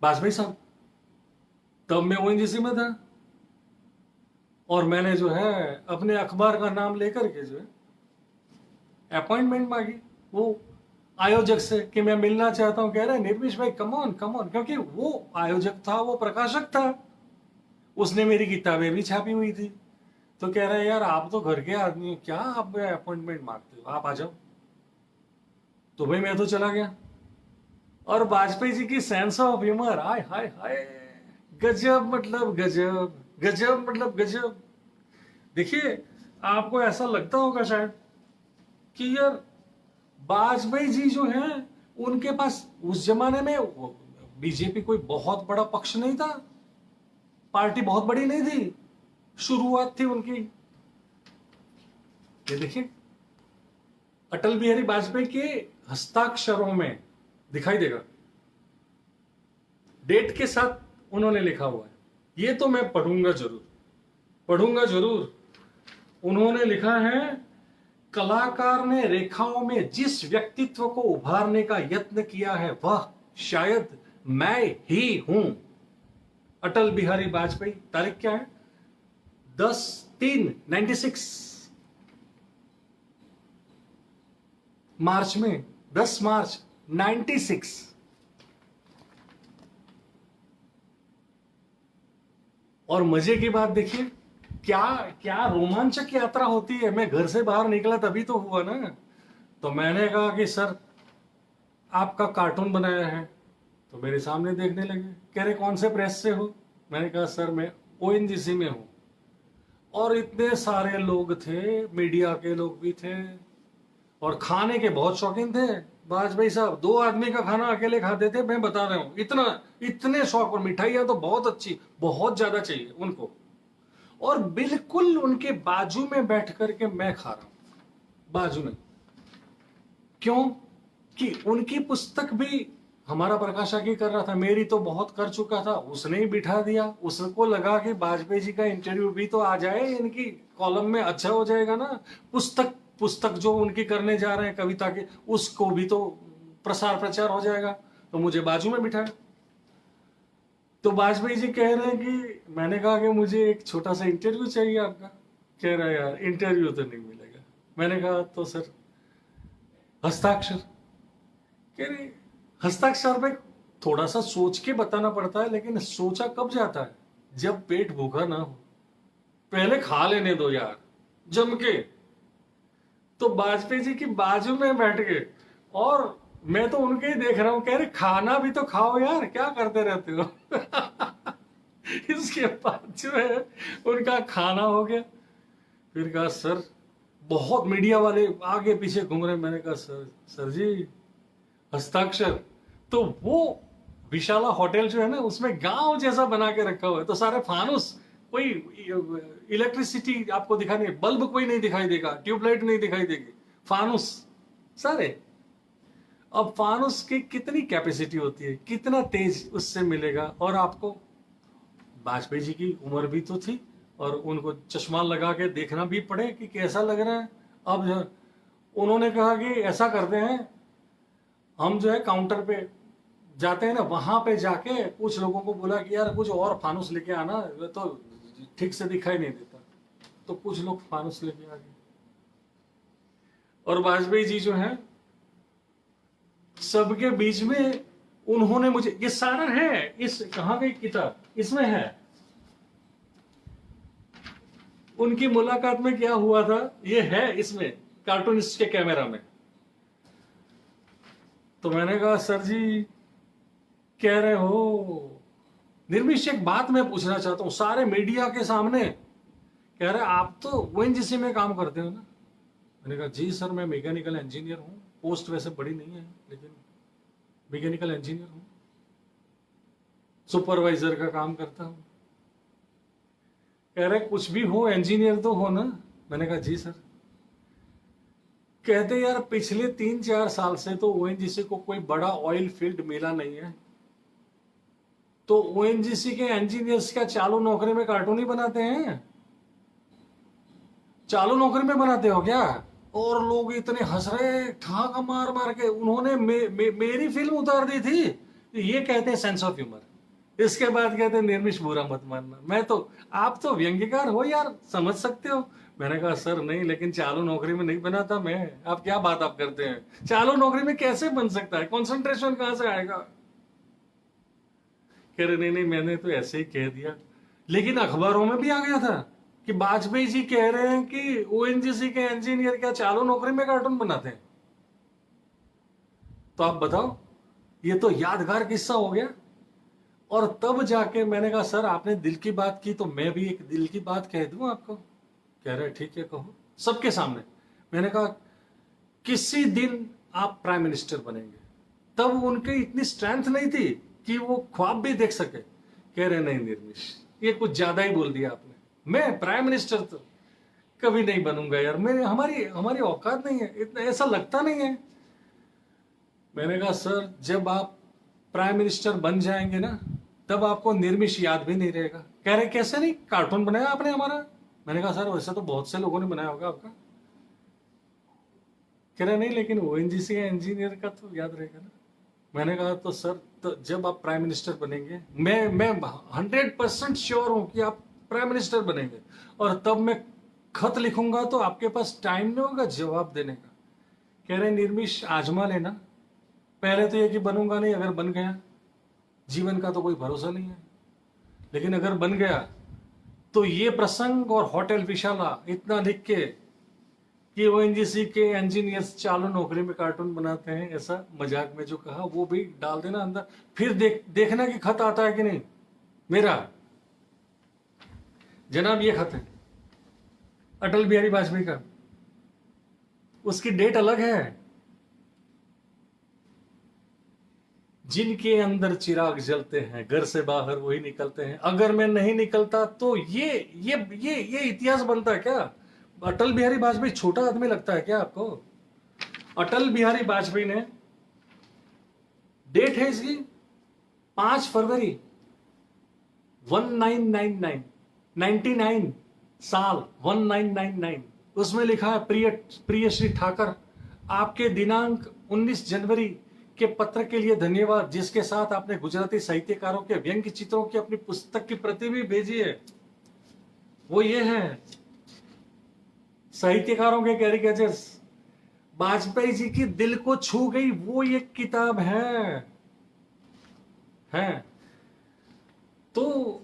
वाजपेयी साहब, तब मैं ओएनजीसी में था और मैंने जो है अपने अखबार का नाम लेकर के जो है अपॉइंटमेंट मांगी वो आयोजक से कि मैं मिलना चाहता हूं। कह रहे निर्मिश भाई कम ऑन, क्योंकि वो आयोजक था, वो प्रकाशक था, उसने मेरी किताबें भी छापी हुई थी। तो कह रहे यार आप तो घर के आदमी हो, क्या आप अपॉइंटमेंट मांगते हो, आप आ जाओ। तो भाई मैं तो चला गया। और वाजपेयी जी की सेंस ऑफ ह्यूमर, हाय हाय हाय, गजब मतलब गजब, गजब मतलब गजब। देखिए आपको ऐसा लगता होगा शायद कि यार वाजपेयी जी जो हैं उनके पास उस जमाने में बीजेपी कोई बहुत बड़ा पक्ष नहीं था, पार्टी बहुत बड़ी नहीं थी, शुरुआत थी उनकी। ये देखिए अटल बिहारी वाजपेयी के हस्ताक्षरों में दिखाई देगा। डेट के साथ उन्होंने लिखा हुआ है, ये तो मैं पढ़ूंगा जरूर, पढ़ूंगा जरूर। उन्होंने लिखा है, कलाकार ने रेखाओं में जिस व्यक्तित्व को उभारने का यत्न किया है वह शायद मैं ही हूं। अटल बिहारी वाजपेयी। तारीख क्या है? 10/3/96, मार्च में, 10 मार्च 96। और मजे की बात देखिए, क्या क्या रोमांचक यात्रा होती है। मैं घर से बाहर निकला तभी तो हुआ ना। तो मैंने कहा कि सर आपका कार्टून बनाया है, तो मेरे सामने देखने लगे। कह रहे कौन से प्रेस से हो? मैंने कहा सर मैं ओएनजीसी में हूं। और इतने सारे लोग थे, मीडिया के लोग भी थे, और खाने के बहुत शौकीन थे वाजपेयी साहब। 2 आदमी का खाना अकेले खाते थे, मैं बता रहा हूं, इतना इतने शौक। और मिठाइयां तो बहुत अच्छी, बहुत ज्यादा चाहिए उनको। और बिल्कुल उनके बाजू में बैठ करके मैं खा रहा हूं, बाजू में। क्यों? कि उनकी पुस्तक भी हमारा प्रकाशक कर रहा था, मेरी तो बहुत कर चुका था, उसने ही बिठा दिया। उसको लगा कि वाजपेयी जी का इंटरव्यू भी तो आ जाए इनकी कॉलम में, अच्छा हो जाएगा ना। पुस्तक जो उनकी करने जा रहे हैं कविता के, उसको भी तो प्रसार प्रचार हो जाएगा। तो मुझे बाजू में बिठाया। तो वाजपेयी जी कह रहे हैं कि मैंने कहा कि मुझे एक छोटा सा इंटरव्यू चाहिए आपका। कह रहा है यार इंटरव्यू तो नहीं मिलेगा। मैंने कहा तो सर हस्ताक्षर। कह रहे हस्ताक्षर पे थोड़ा सा सोच के बताना पड़ता है, लेकिन सोचा कब जाता है? जब पेट भूखा ना हो। पहले खा लेने दो यार जम के। तो वाजपेयी जी की बाजू में बैठ गए, और मैं तो उनके ही देख रहा हूं। कह रहे खाना भी तो खाओ यार, क्या करते रहते हो? इसके बाद जो है उनका खाना हो गया। फिर कहा सर, बहुत मीडिया वाले आगे पीछे घूम रहे। मैंने कहा सर जी हस्ताक्षर। तो वो विशाला होटल जो है ना, उसमें गांव जैसा बना के रखा हुआ है। तो सारे फानुस, कोई इलेक्ट्रिसिटी आपको दिखाई नहीं, बल्ब कोई नहीं दिखाई देगा, ट्यूबलाइट नहीं दिखाई देगी, फानुस सारे। अब फानुस की कितनी कैपेसिटी होती है, कितना तेज उससे मिलेगा। और आपको वाजपेयी जी की उम्र भी तो थी, और उनको चश्मा लगा के देखना भी पड़े कि कैसा लग रहा है। अब उन्होंने कहा कि ऐसा करते हैं, हम जो है काउंटर पे जाते हैं ना, वहां पे जाके कुछ लोगों को बोला कि यार कुछ और फानुस लेके आना, तो ठीक से दिखाई नहीं देता। तो कुछ लोग फानुस लेके आ गए। और वाजपेयी जी जो है सबके बीच में, उन्होंने मुझे, ये सारा है इस, कहां गई किताब, इसमें है। उनकी मुलाकात में क्या हुआ था ये है इसमें, कार्टूनिस्ट के कैमरा में। तो मैंने कहा सर जी कह रहे हो निर्मिश, एक बात मैं पूछना चाहता हूं सारे मीडिया के सामने। कह रहे आप तो ओएनजीसी में काम करते हो ना? मैंने कहा जी सर मैं मैकेनिकल इंजीनियर हूं, पोस्ट वैसे बड़ी नहीं है लेकिन मैकेनिकल इंजीनियर हूं, सुपरवाइजर का काम करता हूं। कह रहे कुछ भी हो इंजीनियर तो हो ना? मैंने कहा जी सर। कहते यार पिछले 3-4 साल से तो ओएनजीसी को कोई बड़ा ऑयल फील्ड मिला नहीं है, तो ओएनजीसी के इंजीनियर्स क्या चालू नौकरी में कार्टून ही बनाते हैं? चालू नौकरी में बनाते हो क्या? और लोग इतने हंस रहे ठाका मार मार के। उन्होंने मेरी फिल्म उतार दी थी। ये कहते हैं सेंस ऑफ ह्यूमर। इसके बाद कहते हैं निर्मिश बुरा मत मानना। मैं तो, आप तो व्यंग्यकार हो यार, समझ सकते हो। मैंने कहा सर नहीं, लेकिन चालू नौकरी में नहीं बनाता मैं। आप क्या बात आप करते हैं, चालू नौकरी में कैसे बन सकता है, कंसंट्रेशन कहां से आएगा? कह रहे नहीं मैंने तो ऐसे ही कह दिया, लेकिन अखबारों में भी आ गया था कि वाजपेयी जी कह रहे हैं कि ओएनजीसी के इंजीनियर क्या चालू नौकरी में कार्टून बनाते हैं। तो आप बताओ, ये तो यादगार किस्सा हो गया। और तब जाके मैंने कहा सर आपने दिल की बात की, तो मैं भी एक दिल की बात कह दूं आपको। कह रहे ठीक है कहो, सबके सामने। मैंने कहा किसी दिन आप प्राइम मिनिस्टर बनेंगे। तब उनकी इतनी स्ट्रेंथ नहीं थी कि वो ख्वाब भी देख सके। कह रहे नहीं निर्मिश, ये कुछ ज्यादा ही बोल दिया आपने, मैं प्राइम मिनिस्टर तो कभी नहीं बनूंगा यार, मेरे हमारी हमारी औकात नहीं है, इतना ऐसा लगता नहीं है। मैंने कहा सर जब आप प्राइम मिनिस्टर बन जाएंगे ना, तब आपको निर्मिश याद भी नहीं रहेगा। कह रहे कैसे नहीं, कार्टून बनाया आपने हमारा। मैंने कहा सर वैसे तो बहुत से लोगों ने बनाया होगा आपका। कह रहे नहीं, लेकिन ओएनजीसी इंजीनियर का तो याद रहेगा ना। मैंने कहा तो सर, तो जब आप प्राइम मिनिस्टर बनेंगे, मैं 100% श्योर हूं कि आप प्राइम मिनिस्टर बनेंगे, और तब मैं खत लिखूंगा तो आपके पास टाइम नहीं होगा जवाब देने का। कह रहे निर्मिश आजमा लेना, पहले तो ये कि बनूंगा नहीं, अगर बन गया, जीवन का तो कोई भरोसा नहीं है, लेकिन अगर बन गया तो ये प्रसंग और होटल विशाला इतना लिख के कि ओएनजीसी के इंजीनियर्स चालू नौकरी में कार्टून बनाते हैं, ऐसा मजाक में जो कहा वो भी डाल देना अंदर। फिर देखना कि खत आता है कि नहीं मेरा। जनाब ये खत है अटल बिहारी वाजपेयी का, उसकी डेट अलग है। जिनके अंदर चिराग जलते हैं घर से बाहर वही निकलते हैं, अगर मैं नहीं निकलता तो ये इतिहास बनता है क्या? अटल बिहारी वाजपेयी छोटा आदमी लगता है क्या आपको? अटल बिहारी वाजपेयी ने, डेट है इसकी 5 फरवरी 1999, 99 साल 1999। उसमें लिखा है प्रिय श्री ठाकर, आपके दिनांक 19 जनवरी के पत्र के लिए धन्यवाद, जिसके साथ आपने गुजराती साहित्यकारों के व्यंग्य चित्रों की अपनी पुस्तक की प्रति भी भेजी है। वो ये है साहित्यकारों के कैरिकेचर्स, वाजपेयी जी की दिल को छू गई वो एक किताब है। तो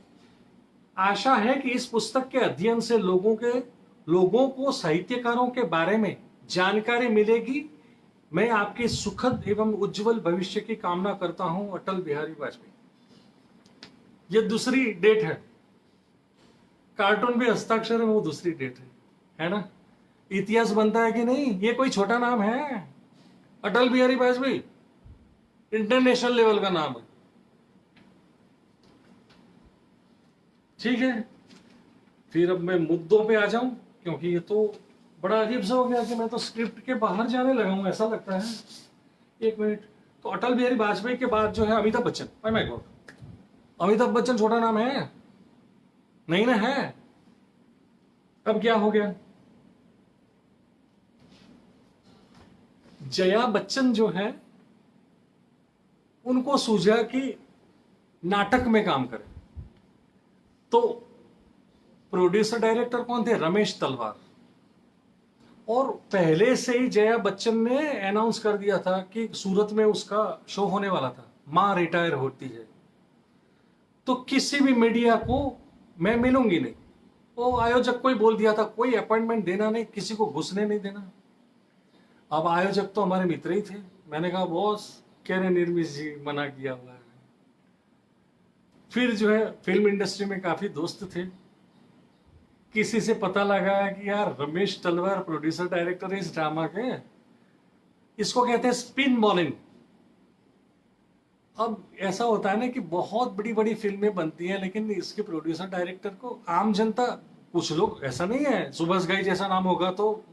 आशा है कि इस पुस्तक के अध्ययन से लोगों को साहित्यकारों के बारे में जानकारी मिलेगी। मैं आपके सुखद एवं उज्जवल भविष्य की कामना करता हूं, अटल बिहारी वाजपेयी। ये दूसरी डेट है, कार्टून भी हस्ताक्षर है, वो दूसरी डेट है ना। इतिहास बनता है कि नहीं? ये कोई छोटा नाम है, अटल बिहारी वाजपेयी इंटरनेशनल लेवल का नाम है। ठीक है, फिर अब मैं मुद्दों पे आ जाऊं, क्योंकि ये तो बड़ा अजीब सा हो गया कि मैं तो स्क्रिप्ट के बाहर जाने लगा हूं, ऐसा लगता है। एक मिनट, तो अटल बिहारी वाजपेयी के बाद जो है Amitabh Bachchan. Oh my God, Amitabh Bachchan छोटा नाम है? नहीं ना है। अब क्या हो गया? जया बच्चन जो है उनको सूझा कि नाटक में काम करें, तो प्रोड्यूसर डायरेक्टर कौन थे? रमेश तलवार। और पहले से ही जया बच्चन ने अनाउंस कर दिया था कि सूरत में उसका शो होने वाला था, मां रिटायर होती है, तो किसी भी मीडिया को मैं मिलूंगी नहीं। वो आयोजक को ही बोल दिया था, कोई अपॉइंटमेंट देना नहीं, किसी को घुसने नहीं देना। अब आयोजक तो हमारे मित्र ही थे। मैंने कहा बॉस, कह रहे निर्मिश जी मना किया हुआ है। फिर जो है फिल्म इंडस्ट्री में काफी दोस्त थे, किसी से पता लगा कि यार रमेश तलवार प्रोड्यूसर डायरेक्टर है इस ड्रामा के, इसको कहते हैं स्पिन बॉलिंग। अब ऐसा होता है ना कि बहुत बड़ी बड़ी फिल्में बनती हैं, लेकिन इसके प्रोड्यूसर डायरेक्टर को आम जनता, कुछ लोग, ऐसा नहीं है सुभाष घई जैसा नाम होगा तो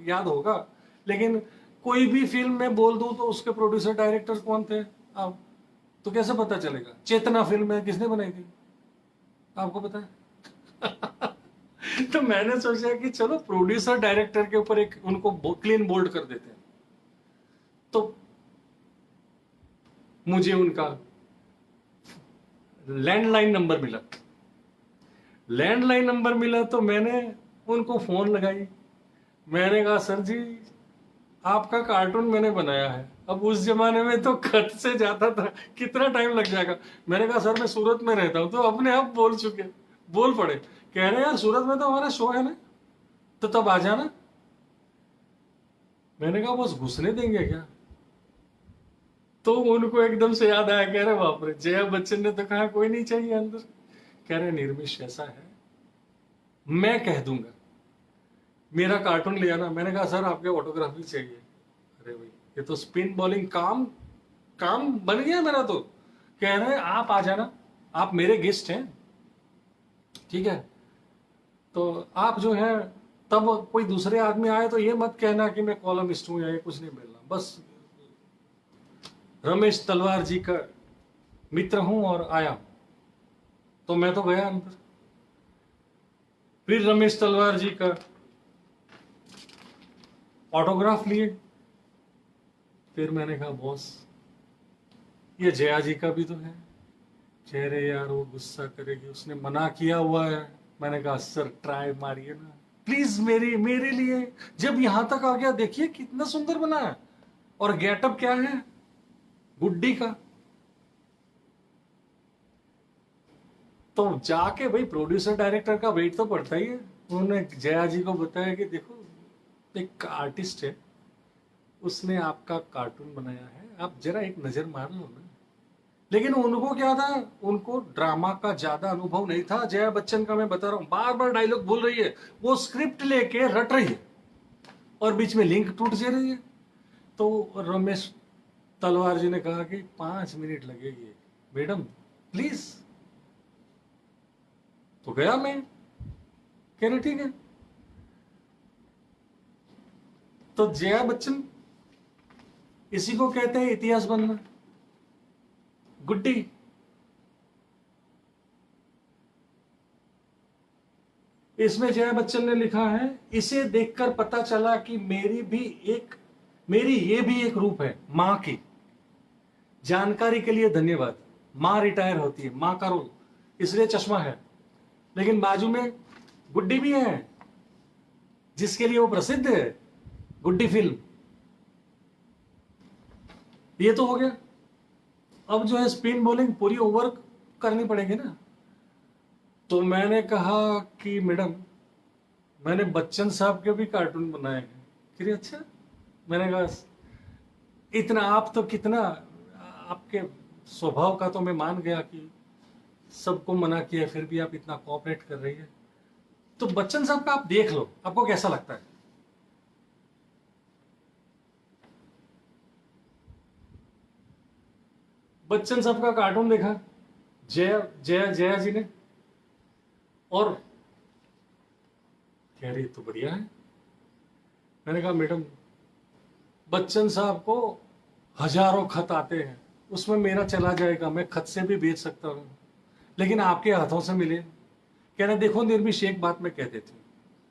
याद होगा, लेकिन कोई भी फिल्म में बोल दूं तो उसके प्रोड्यूसर डायरेक्टर कौन थे अब तो कैसे पता चलेगा? चेतना फिल्म है, किसने बनाई थी आपको पता है? तो मैंने सोचा कि चलो प्रोड्यूसर डायरेक्टर के ऊपर एक उनको क्लीन बोल्ड कर देते हैं। तो मुझे उनका लैंडलाइन नंबर मिला तो मैंने उनको फोन लगाई। मैंने कहा सर जी, आपका कार्टून मैंने बनाया है। अब उस जमाने में तो खत से जाता था, कितना टाइम लग जाएगा। मैंने कहा सर मैं सूरत में रहता हूं, तो अपने आप बोल पड़े। कह रहे यार सूरत में तो हमारा शो है ना, तो तब आ जाना। मैंने कहा बस घुसने देंगे क्या? तो उनको एकदम से याद आया, कह रहे बाप रे, जया बच्चन ने तो कहा कोई नहीं चाहिए अंदर। कह रहे निर्मिश ऐसा है, मैं कह दूंगा, मेरा कार्टून ले आना। मैंने कहा सर आपके ऑटोग्राफ भी चाहिए। अरे भाई ये तो स्पिन बॉलिंग काम बन गया मेरा। तो कह रहे हैं आप आ जाना, आप मेरे गेस्ट हैं, ठीक है। तो आप जो है, तब कोई दूसरे आदमी आए तो ये मत कहना कि मैं कॉलमिस्ट हूं या ये कुछ नहीं मिलना, बस रमेश तलवार जी का मित्र हूं और आया। तो मैं तो गया अंदर, फिर रमेश तलवार जी का ऑटोग्राफ लिए। फिर मैंने कहा बॉस ये जया जी का भी तो है। कह रहे यार वो गुस्सा करेगी, उसने मना किया हुआ है। मैंने कहा सर ट्राई मारिए ना प्लीज, मेरे मेरे लिए। जब यहां तक आ गया देखिए कितना सुंदर बना है, और गेटअप क्या है, गुड्डी का। तो जाके भाई प्रोड्यूसर डायरेक्टर का वेट तो पड़ता ही है। उन्होंने जया जी को बताया कि देखो एक आर्टिस्ट है, उसने आपका कार्टून बनाया है, आप जरा एक नजर मार लो ना। लेकिन उनको क्या था, उनको ड्रामा का ज्यादा अनुभव नहीं था। जया बच्चन का मैं बता रहा हूं, बार बार डायलॉग बोल रही है, वो स्क्रिप्ट लेके रट रही है और बीच में लिंक टूट जा रही है। तो रमेश तलवार जी ने कहा कि 5 मिनट लगेगी मैडम प्लीज। तो गया मैं, कह रहे ठीक है। तो जया बच्चन इसी को कहते हैं इतिहास बनना। गुड्डी इसमें जया बच्चन ने लिखा है, इसे देखकर पता चला कि मेरी ये भी एक रूप है मां की। जानकारी के लिए धन्यवाद। मां रिटायर होती है, मां का रोल, इसलिए चश्मा है। लेकिन बाजू में गुड्डी भी है, जिसके लिए वो प्रसिद्ध है, गुड्डी फिल्म। ये तो हो गया। अब जो है स्पिन बॉलिंग पूरी ओवर करनी पड़ेगी ना। तो मैंने कहा कि मैडम मैंने बच्चन साहब के भी कार्टून बनाए हैं। कह अच्छा। मैंने कहा इतना आप तो कितना, आपके स्वभाव का तो मैं मान गया कि सबको मना किया फिर भी आप इतना कोऑपरेट कर रही है। तो बच्चन साहब का आप देख लो, आपको कैसा लगता है। बच्चन साहब का कार्टून देखा जया जया जया जी ने, और कह रही तो बढ़िया है। मैंने कहा मैडम बच्चन साहब को हजारों खत आते हैं, उसमें मेरा चला जाएगा, मैं खत से भी भेज सकता हूं, लेकिन आपके हाथों से मिले। कह रहे देखो निर्मिश एक बात मैं कह देती हूँ,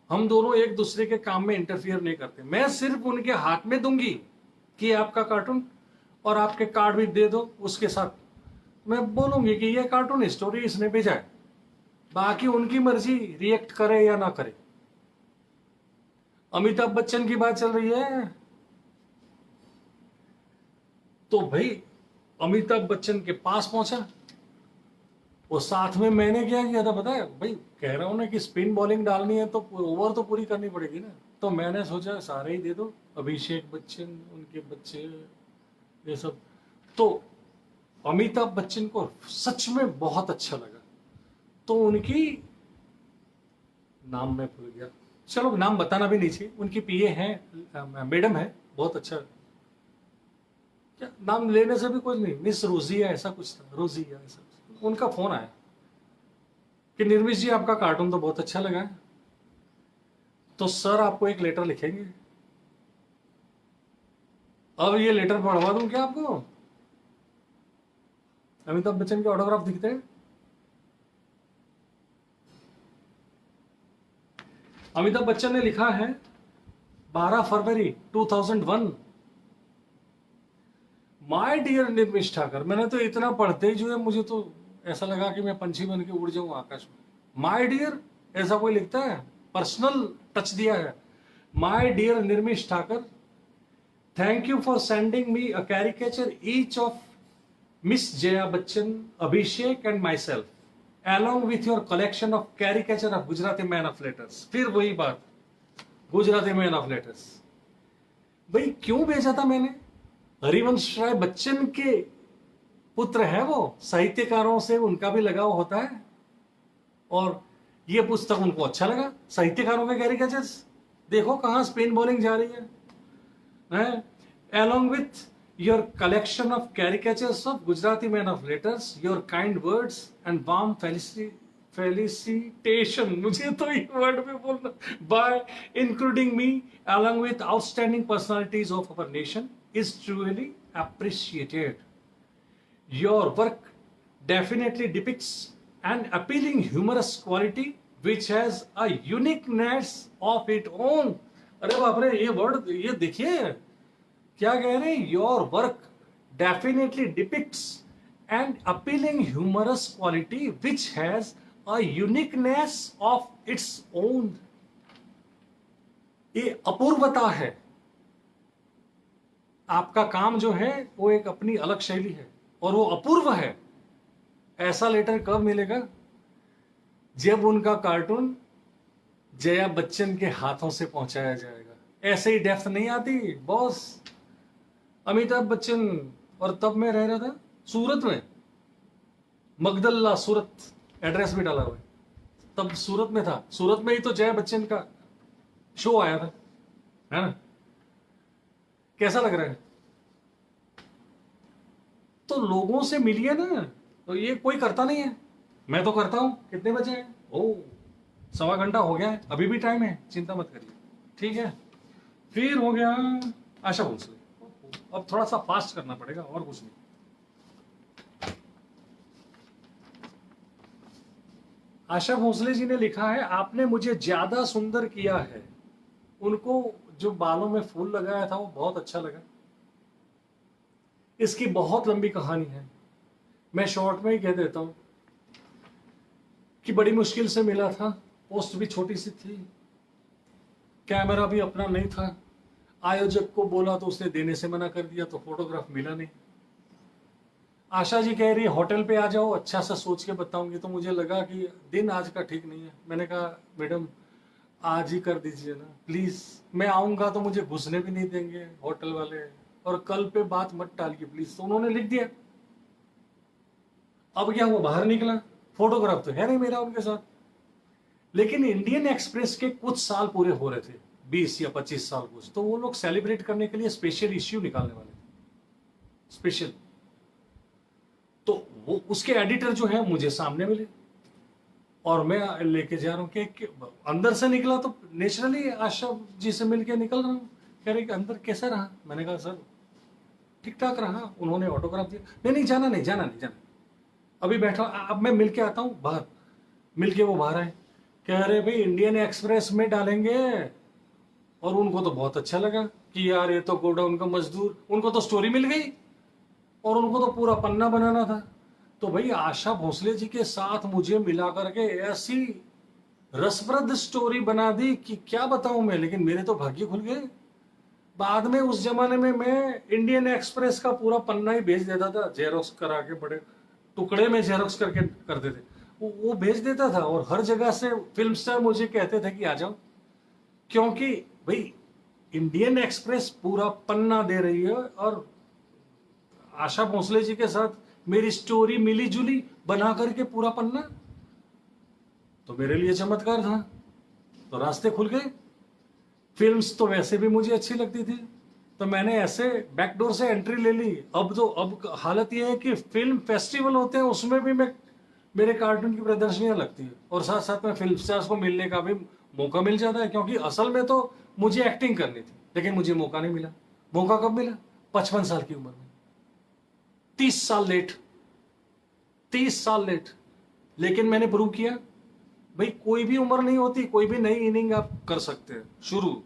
हम दोनों एक दूसरे के काम में इंटरफियर नहीं करते। मैं सिर्फ उनके हाथ में दूंगी कि आपका कार्टून, और आपके कार्ड भी दे दो, उसके साथ मैं बोलूंगी कि ये कार्टून स्टोरी इसने भेजा है, बाकी उनकी मर्जी रिएक्ट करे या ना करे। अमिताभ बच्चन की बात चल रही है, तो भाई अमिताभ बच्चन के पास पहुंचा, वो साथ में मैंने क्या किया था पता है भाई, कह रहा हूं ना कि स्पिन बॉलिंग डालनी है तो ओवर तो पूरी करनी पड़ेगी ना। तो मैंने सोचा सारे ही दे दो, अभिषेक बच्चन, उनके बच्चे, ये सब। तो अमिताभ बच्चन को सच में बहुत अच्छा लगा। तो उनकी, नाम मैं भूल गया, चलो नाम बताना भी नहीं चाहिए, उनकी पीए हैं, मैडम है, बहुत अच्छा। क्या नाम लेने से भी कुछ नहीं, मिस रोजिया ऐसा कुछ था, रोजिया ऐसा। उनका फोन आया कि निर्मिश जी आपका कार्टून तो बहुत अच्छा लगा है, तो सर आपको एक लेटर लिखेंगे। अब ये लेटर पढ़वा दूं क्या आपको। अमिताभ बच्चन के ऑटोग्राफ दिखते हैं। अमिताभ बच्चन ने लिखा है 12 फरवरी 2001, माय डियर निर्मिश ठाकर। मैंने तो इतना पढ़ते ही जो है मुझे तो ऐसा लगा कि मैं पंछी बन के उड़ जाऊं आकाश में। माय डियर ऐसा कोई लिखता है, पर्सनल टच दिया है। My dear Nirmish Thakar, thank you for sending me a caricature each of miss Jaya Bachchan, Abhishek and myself, along with your collection of caricature of Gujarati man of letters। फिर वही बात, गुजराती मैन ऑफ लेटर्स। भाई क्यों भेजा था मैंने, हरिवंश राय बच्चन के पुत्र है वो, साहित्यकारों से उनका भी लगाव होता है, और ये पुस्तक उनको अच्छा लगा। साहित्यकारों के कैरिकेचर्स देखो कहां स्पिन बॉलिंग जा रही है। along with your collection of caricatures of Gujarati men of letters, your kind words and warm felicitation, मुझे तो ये वर्ड में बोलना, by including me along with outstanding personalities of our nation is truly appreciated. Your work definitely depicts and appealing humorous quality which has a uniqueness of its own. अरे बाप रे, ये word ये देखिए क्या कह रहे हैं, your work definitely depicts an appealing humorous quality which has a uniqueness of its own. ये अपूर्वता है. आपका काम जो है वो एक अपनी अलग शैली है और वो अपूर्व है. ऐसा लेटर कब मिलेगा? जब उनका कार्टून जया बच्चन के हाथों से पहुंचाया जाएगा. ऐसे ही डेप्थ नहीं आती बॉस. अमिताभ बच्चन, और तब मैं रह रहा था सूरत में, मगदल्ला सूरत, एड्रेस भी डाला हुआ है. तब सूरत में था. सूरत में ही तो जया बच्चन का शो आया था, है ना? कैसा लग रहा है? तो लोगों से मिलिए ना. तो ये कोई करता नहीं है, मैं तो करता हूं. कितने बजे हैं? ओ, 1.25 घंटा हो गया है, अभी भी टाइम है, चिंता मत करिए. ठीक है. फिर हो गया आशा भोसले. अब थोड़ा सा फास्ट करना पड़ेगा और कुछ नहीं. आशा भोसले जी ने लिखा है, आपने मुझे ज्यादा सुंदर किया है. उनको जो बालों में फूल लगाया था वो बहुत अच्छा लगा. इसकी बहुत लंबी कहानी है, मैं शॉर्ट में ही कह देता हूं कि बड़ी मुश्किल से मिला था. पोस्ट भी छोटी सी थी, कैमरा भी अपना नहीं था. आयोजक को बोला तो उसने देने से मना कर दिया, तो फोटोग्राफ मिला नहीं. आशा जी कह रही है होटल पे आ जाओ, अच्छा सा सोच के बताऊंगी. तो मुझे लगा कि दिन आज का ठीक नहीं है. मैंने कहा मैडम आज ही कर दीजिए ना प्लीज. मैं आऊंगा तो मुझे घुसने भी नहीं देंगे होटल वाले, और कल पे बात मत टालिए प्लीज. तो उन्होंने लिख दिया. अब क्या हुआ, बाहर निकला. फोटोग्राफ तो है नहीं मेरा उनके साथ. लेकिन इंडियन एक्सप्रेस के कुछ साल पूरे हो रहे थे, 20 या 25 साल कुछ. तो वो लोग सेलिब्रेट करने के लिए स्पेशल इश्यू निकालने वाले थे, स्पेशल. तो वो उसके एडिटर जो है मुझे सामने मिले और मैं लेके जा रहा हूँ कि अंदर से निकला तो नेचुरली आशा जी से मिलके निकल रहा हूँ. कह रहे कि अंदर कैसा रहा? मैंने कहा सर ठीक ठाक रहा. उन्होंने ऑटोग्राफ दिया. नहीं नहीं जाना नहीं जाना नहीं जाना, अभी बैठा, अब मैं मिलके आता हूँ बाहर. मिलके वो बाहर आए, कह रहे भाई इंडियन एक्सप्रेस में डालेंगे. और उनको तो बहुत अच्छा लगा कि यार ये तो गोडाउन का मजदूर. उनको तो स्टोरी मिल गई और उनको तो पूरा पन्ना बनाना था. तो भाई आशा भोसले जी के साथ मुझे मिला करके ऐसी रसप्रद स्टोरी बना दी कि क्या बताऊं मैं. लेकिन मेरे तो भाग्य खुल गए. बाद में उस जमाने में मैं इंडियन एक्सप्रेस का पूरा पन्ना ही भेज देता था, जेरोक्स करा के, बड़े टुकड़े में जेरोक्स करके कर देते. वो भेज देता था और हर जगह से फिल्म स्टार मुझे कहते थे कि आ जाओ. क्योंकि भाई इंडियन एक्सप्रेस पूरा पन्ना दे रही है और आशा भोसले जी के साथ मेरी स्टोरी मिली जुली बना करके पूरा पन्ना. तो मेरे लिए चमत्कार था. तो रास्ते खुल गए. फिल्म्स तो वैसे भी मुझे अच्छी लगती थी, तो मैंने ऐसे बैकडोर से एंट्री ले ली. अब हालत यह है कि फिल्म फेस्टिवल होते हैं, उसमें भी मैं मेरे कार्टून की प्रदर्शनियां लगती है और साथ साथ में फिल्म स्टार्स को मिलने का भी मौका मिल जाता है. क्योंकि असल में तो मुझे एक्टिंग करनी थी, लेकिन मुझे मौका नहीं मिला. मौका कब मिला? 55 साल की उम्र में. 30 साल लेट, 30 साल लेट. लेकिन मैंने प्रूव किया भाई कोई भी उम्र नहीं होती, कोई भी नई इनिंग आप कर सकते हैं शुरू.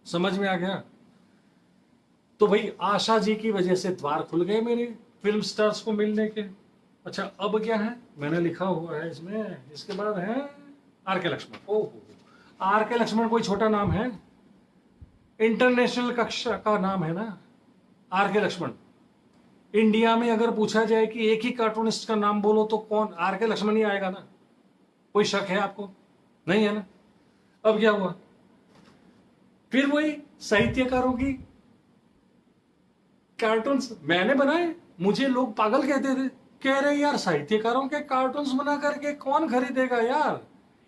समझ में आ गया? तो भाई आशा जी की वजह से द्वार खुल गए मेरे फिल्म स्टार्स को मिलने के. अच्छा अब क्या है, मैंने लिखा हुआ है इसमें, इसके बाद है आर के लक्ष्मण. ओहो, आर के लक्ष्मण कोई छोटा नाम है? इंटरनेशनल कक्षा का नाम है ना आर के लक्ष्मण. इंडिया में अगर पूछा जाए कि एक ही कार्टूनिस्ट का नाम बोलो तो कौन? आर के लक्ष्मण ही आएगा ना. कोई शक है आपको? नहीं है ना. अब क्या हुआ, फिर वही साहित्यकारों की कार्टून्स मैंने बनाए. मुझे लोग पागल कहते थे, कह रहे यार साहित्यकारों के कार्टून्स बना करके कौन खरीदेगा यार.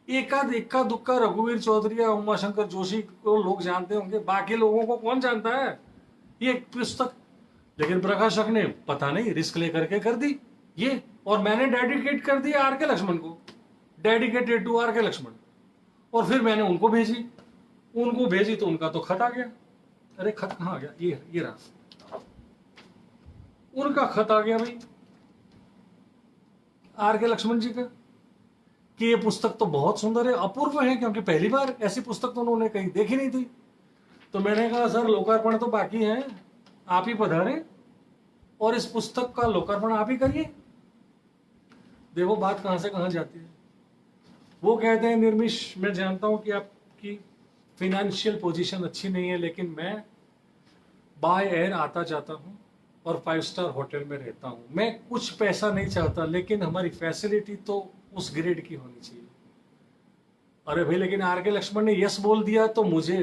एकाध इक्का दुक्का रघुवीर चौधरी या उमाशंकर जोशी को लोग जानते होंगे, बाकी लोगों को कौन जानता है ये पुस्तक. लेकिन प्रकाशक ने पता नहीं रिस्क लेकर के कर दी ये, और मैंने डेडिकेट कर दिया आर के लक्ष्मण को, डेडिकेटेड टू आर के लक्ष्मण. और फिर मैंने उनको भेजी तो उनका तो खत आ गया. अरे खत कहाँ आ गया, ये रहा, उनका खत आ गया भाई आर के लक्ष्मण जी का. कि ये पुस्तक तो बहुत सुंदर है, अपूर्व है, क्योंकि पहली बार ऐसी पुस्तक तो उन्होंने कहीं देखी नहीं थी। तो मैंने कहा सर लोकार्पण तो बाकी है, आप ही पधारे और इस पुस्तक का लोकार्पण आप ही करिए। देखो बात कहां से कहां जाती है। वो कहते हैं निर्मिश, मैं जानता हूं कि आपकी फिनेंशियल पोजीशन अच्छी नहीं है, लेकिन मैं बाय एयर आता जाता हूं और 5 स्टार होटल में रहता हूं। मैं कुछ पैसा नहीं चाहता, लेकिन हमारी फैसिलिटी तो उस ग्रेड की होनी चाहिए। अरे भाई, लेकिन आर के लक्ष्मण ने यस बोल दिया तो मुझे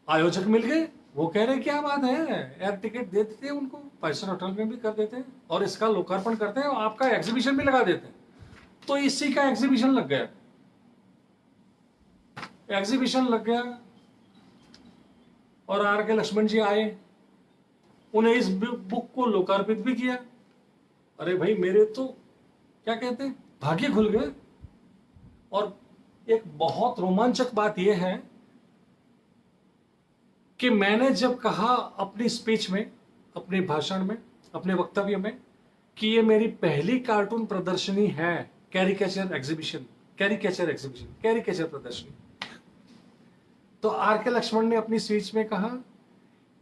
आयोजक मिल गए। वो कह रहे क्या बात है, एयर टिकट दे देते हैं उनको, 5 स्टार होटल में भी कर देते हैं और इसका लोकार्पण करते हैं और आपका एग्जीबिशन भी लगा देते हैं। तो इसी का एग्जीबिशन लग गया, एग्जीबिशन लग गया और आर के लक्ष्मण जी आए, उन्हें इस बुक को लोकार्पित भी किया। अरे भाई, मेरे तो क्या कहते हैं भाग्य खुल गए। और एक बहुत रोमांचक बात यह है कि मैंने जब कहा अपनी स्पीच में, अपने भाषण में, अपने वक्तव्य में कि ये मेरी पहली कार्टून प्रदर्शनी है, कैरिकेचर एग्जीबिशन, कैरिकेचर प्रदर्शनी, तो आर के लक्ष्मण ने अपनी स्पीच में कहा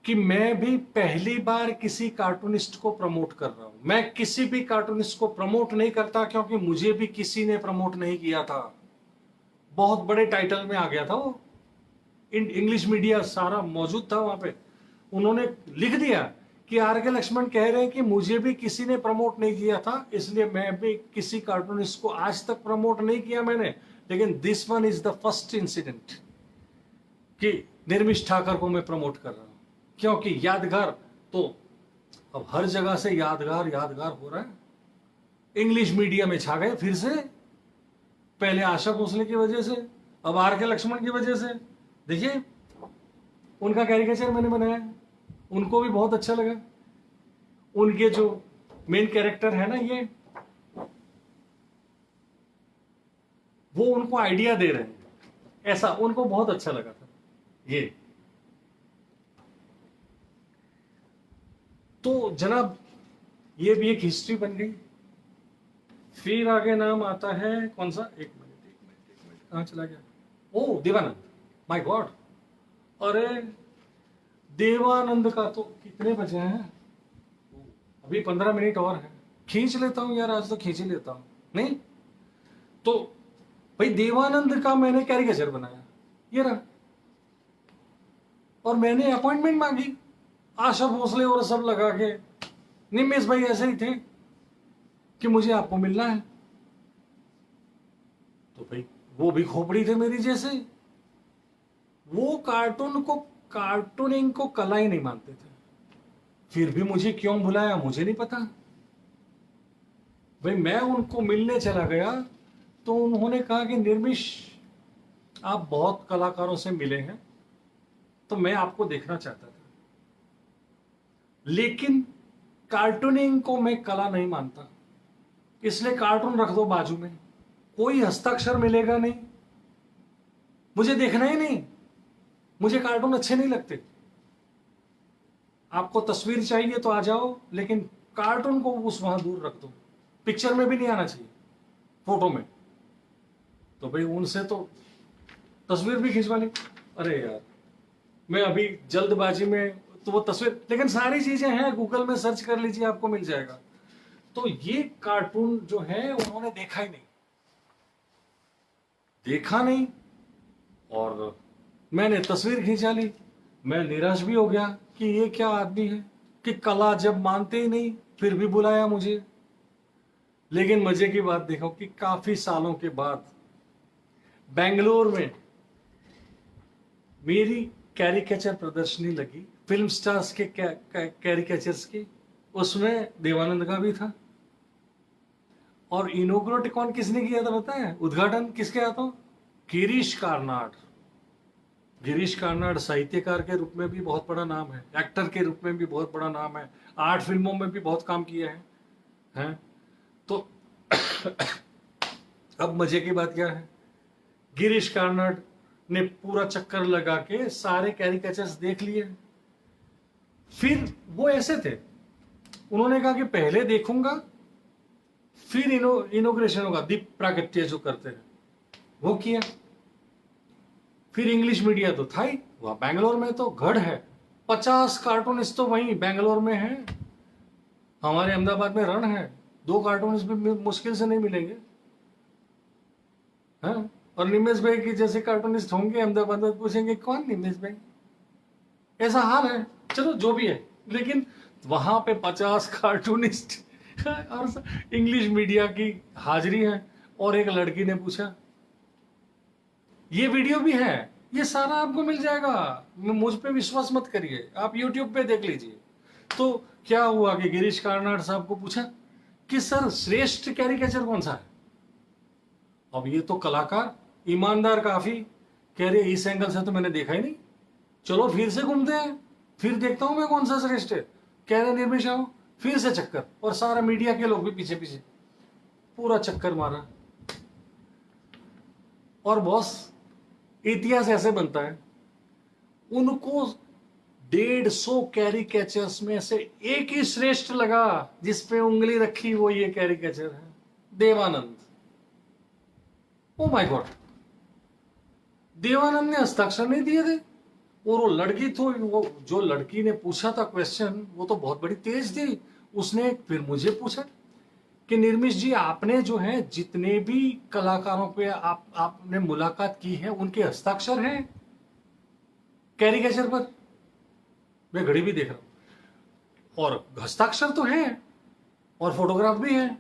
कि मैं भी पहली बार किसी कार्टूनिस्ट को प्रमोट कर रहा हूं। मैं किसी भी कार्टूनिस्ट को प्रमोट नहीं करता, क्योंकि मुझे भी किसी ने प्रमोट नहीं किया था। बहुत बड़े टाइटल में आ गया था वो, इंग्लिश मीडिया सारा मौजूद था वहां पे। उन्होंने लिख दिया कि आर के लक्ष्मण कह रहे हैं कि मुझे भी किसी ने प्रमोट नहीं किया था, इसलिए मैं भी किसी कार्टूनिस्ट को आज तक प्रमोट नहीं किया मैंने, लेकिन this one is the first incident कि निर्मिश ठाकर को मैं प्रमोट कर रहा हूं। क्योंकि यादगार तो अब हर जगह से यादगार यादगार हो रहा है। इंग्लिश मीडिया में छा गए फिर से, पहले आशा भोसले की वजह से, अब आर के लक्ष्मण की वजह से। देखिए उनका कैरिकेचर मैंने बनाया, उनको भी बहुत अच्छा लगा। उनके जो मेन कैरेक्टर है ना, ये वो उनको आइडिया दे रहे हैं, ऐसा उनको बहुत अच्छा लगा था ये। तो जनाब ये भी एक हिस्ट्री बन गई। फिर आगे नाम आता है कौन सा, एक मिनट कहां चला गया, ओ देवानंद, माय गॉड। अरे देवानंद का तो कितने बजे हैं, अभी 15 मिनट और है, खींच लेता हूं यार, आज तो खींच ही लेता हूं। नहीं तो भाई देवानंद का मैंने कैरिकेचर बनाया, ये रहा, और मैंने अपॉइंटमेंट मांगी आशा भोसले और सब लगा के। निमेश भाई ऐसे ही थे कि मुझे आपको मिलना है, तो भाई वो भी खोपड़ी थे मेरी जैसे। वो कार्टूनिंग को कला ही नहीं मानते थे, फिर भी मुझे क्यों बुलाया मुझे नहीं पता। भाई मैं उनको मिलने चला गया तो उन्होंने कहा कि निर्मिश आप बहुत कलाकारों से मिले हैं, तो मैं आपको देखना चाहता था, लेकिन कार्टूनिंग को मैं कला नहीं मानता, इसलिए कार्टून रख दो बाजू में, कोई हस्ताक्षर मिलेगा नहीं, मुझे देखना ही नहीं, मुझे कार्टून अच्छे नहीं लगते। आपको तस्वीर चाहिए तो आ जाओ, लेकिन कार्टून को उस वहां दूर रख दो, पिक्चर में भी नहीं आना चाहिए, फोटो में। तो भाई उनसे तो तस्वीर भी खिंचवा ली। अरे यार मैं अभी जल्दबाजी में तो वो तस्वीर, लेकिन सारी चीजें हैं, गूगल में सर्च कर लीजिए आपको मिल जाएगा। तो ये कार्टून जो है उन्होंने देखा ही नहीं, देखा नहीं, और मैंने तस्वीर खींचा ली। मैं निराश भी हो गया कि ये क्या आदमी है कि कला जब मानते ही नहीं फिर भी बुलाया मुझे। लेकिन मजे की बात देखो कि काफी सालों के बाद बेंगलोर में मेरी कैरिकेचर प्रदर्शनी लगी, फिल्म स्टार्स के कैरिकेचर्स की, उसमें देवानंद का भी था। और इनोग्रेट कौन किसने किया था पता है, उद्घाटन किसके हाथों, गिरीश कार्नाड। गिरीश कार्नाड साहित्यकार के रूप में भी बहुत बड़ा नाम है, एक्टर के रूप में भी बहुत बड़ा नाम है, 8 फिल्मों में भी बहुत काम किया है? तो अब मजे की बात क्या है, गिरीश कार्नाड ने पूरा चक्कर लगा के सारे कैरिकेचर्स देख लिए। फिर वो ऐसे थे, उन्होंने कहा कि पहले देखूंगा फिर इनोग्रेशन होगा, दीप प्रागट्य जो करते हैं वो किया। फिर इंग्लिश मीडिया तो था ही, वहां बैंगलोर में तो गढ़ है, 50 कार्टूनिस्ट तो वहीं बैंगलोर में है। हमारे अहमदाबाद में रण है, 2 कार्टूनिस्ट भी मुश्किल से नहीं मिलेंगे। हाँ, और निमेश भाई की जैसे कार्टूनिस्ट होंगे अहमदाबाद में, पूछेंगे कौन निमेश भाई, ऐसा हाल है। चलो जो भी है, लेकिन वहां पे 50 कार्टूनिस्ट और इंग्लिश मीडिया की हाजिरी है। और एक लड़की ने पूछा, ये वीडियो भी है, ये सारा आपको मिल जाएगा, मुझ पे विश्वास मत करिए, आप यूट्यूब पे देख लीजिए। तो क्या हुआ कि गिरीश कार्नाड साहब को पूछा कि सर श्रेष्ठ कैरिकेचर कौन सा है। अब ये तो कलाकार ईमानदार काफी कह रहे इस एंगल से तो मैंने देखा ही नहीं, चलो फिर से घूमते हैं, फिर देखता हूं मैं कौन सा श्रेष्ठ है। कह रहे निर्मिश आओ, फिर से चक्कर, और सारा मीडिया के लोग भी पीछे पीछे पूरा चक्कर मारा। और बॉस इतिहास ऐसे बनता है, उनको 150 कैरिकेचर्स में से एक ही श्रेष्ठ लगा जिसपे उंगली रखी वो ये कैरिकेचर है, Dev Anand. Oh my God, Dev Anand ने हस्ताक्षर नहीं दिए थे। और वो लड़की तो, वो जो लड़की ने पूछा था क्वेश्चन, वो तो बहुत बड़ी तेज थी। उसने फिर मुझे पूछा कि निर्मिश जी, आपने जो है जितने भी कलाकारों पे आपने मुलाकात की है, उनके हस्ताक्षर हैं कैरिकेचर पर। मैं घड़ी भी देख रहा हूं, और हस्ताक्षर तो है और फोटोग्राफ भी है,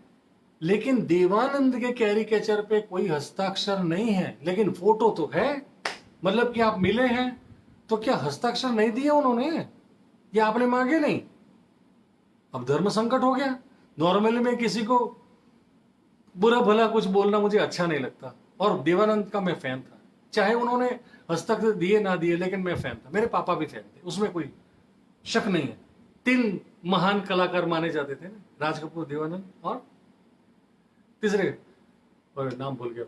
लेकिन देवानंद के कैरिकेचर पे कोई हस्ताक्षर नहीं है, लेकिन फोटो तो है। मतलब कि आप मिले हैं, तो क्या हस्ताक्षर नहीं दिए उन्होंने, या आपने मांगे नहीं? अब धर्म संकट हो गया। नॉर्मली मैं किसी को बुरा भला कुछ बोलना मुझे अच्छा नहीं लगता, और देवानंद का मैं फैन था, चाहे उन्होंने हस्ताक्षर दिए ना दिए, लेकिन मैं फैन था। मेरे पापा भी फैन थे, उसमें कोई शक नहीं है। 3 महान कलाकार माने जाते थे ना, राज कपूर, देवानंद और तीसरे, और नाम भूल गया,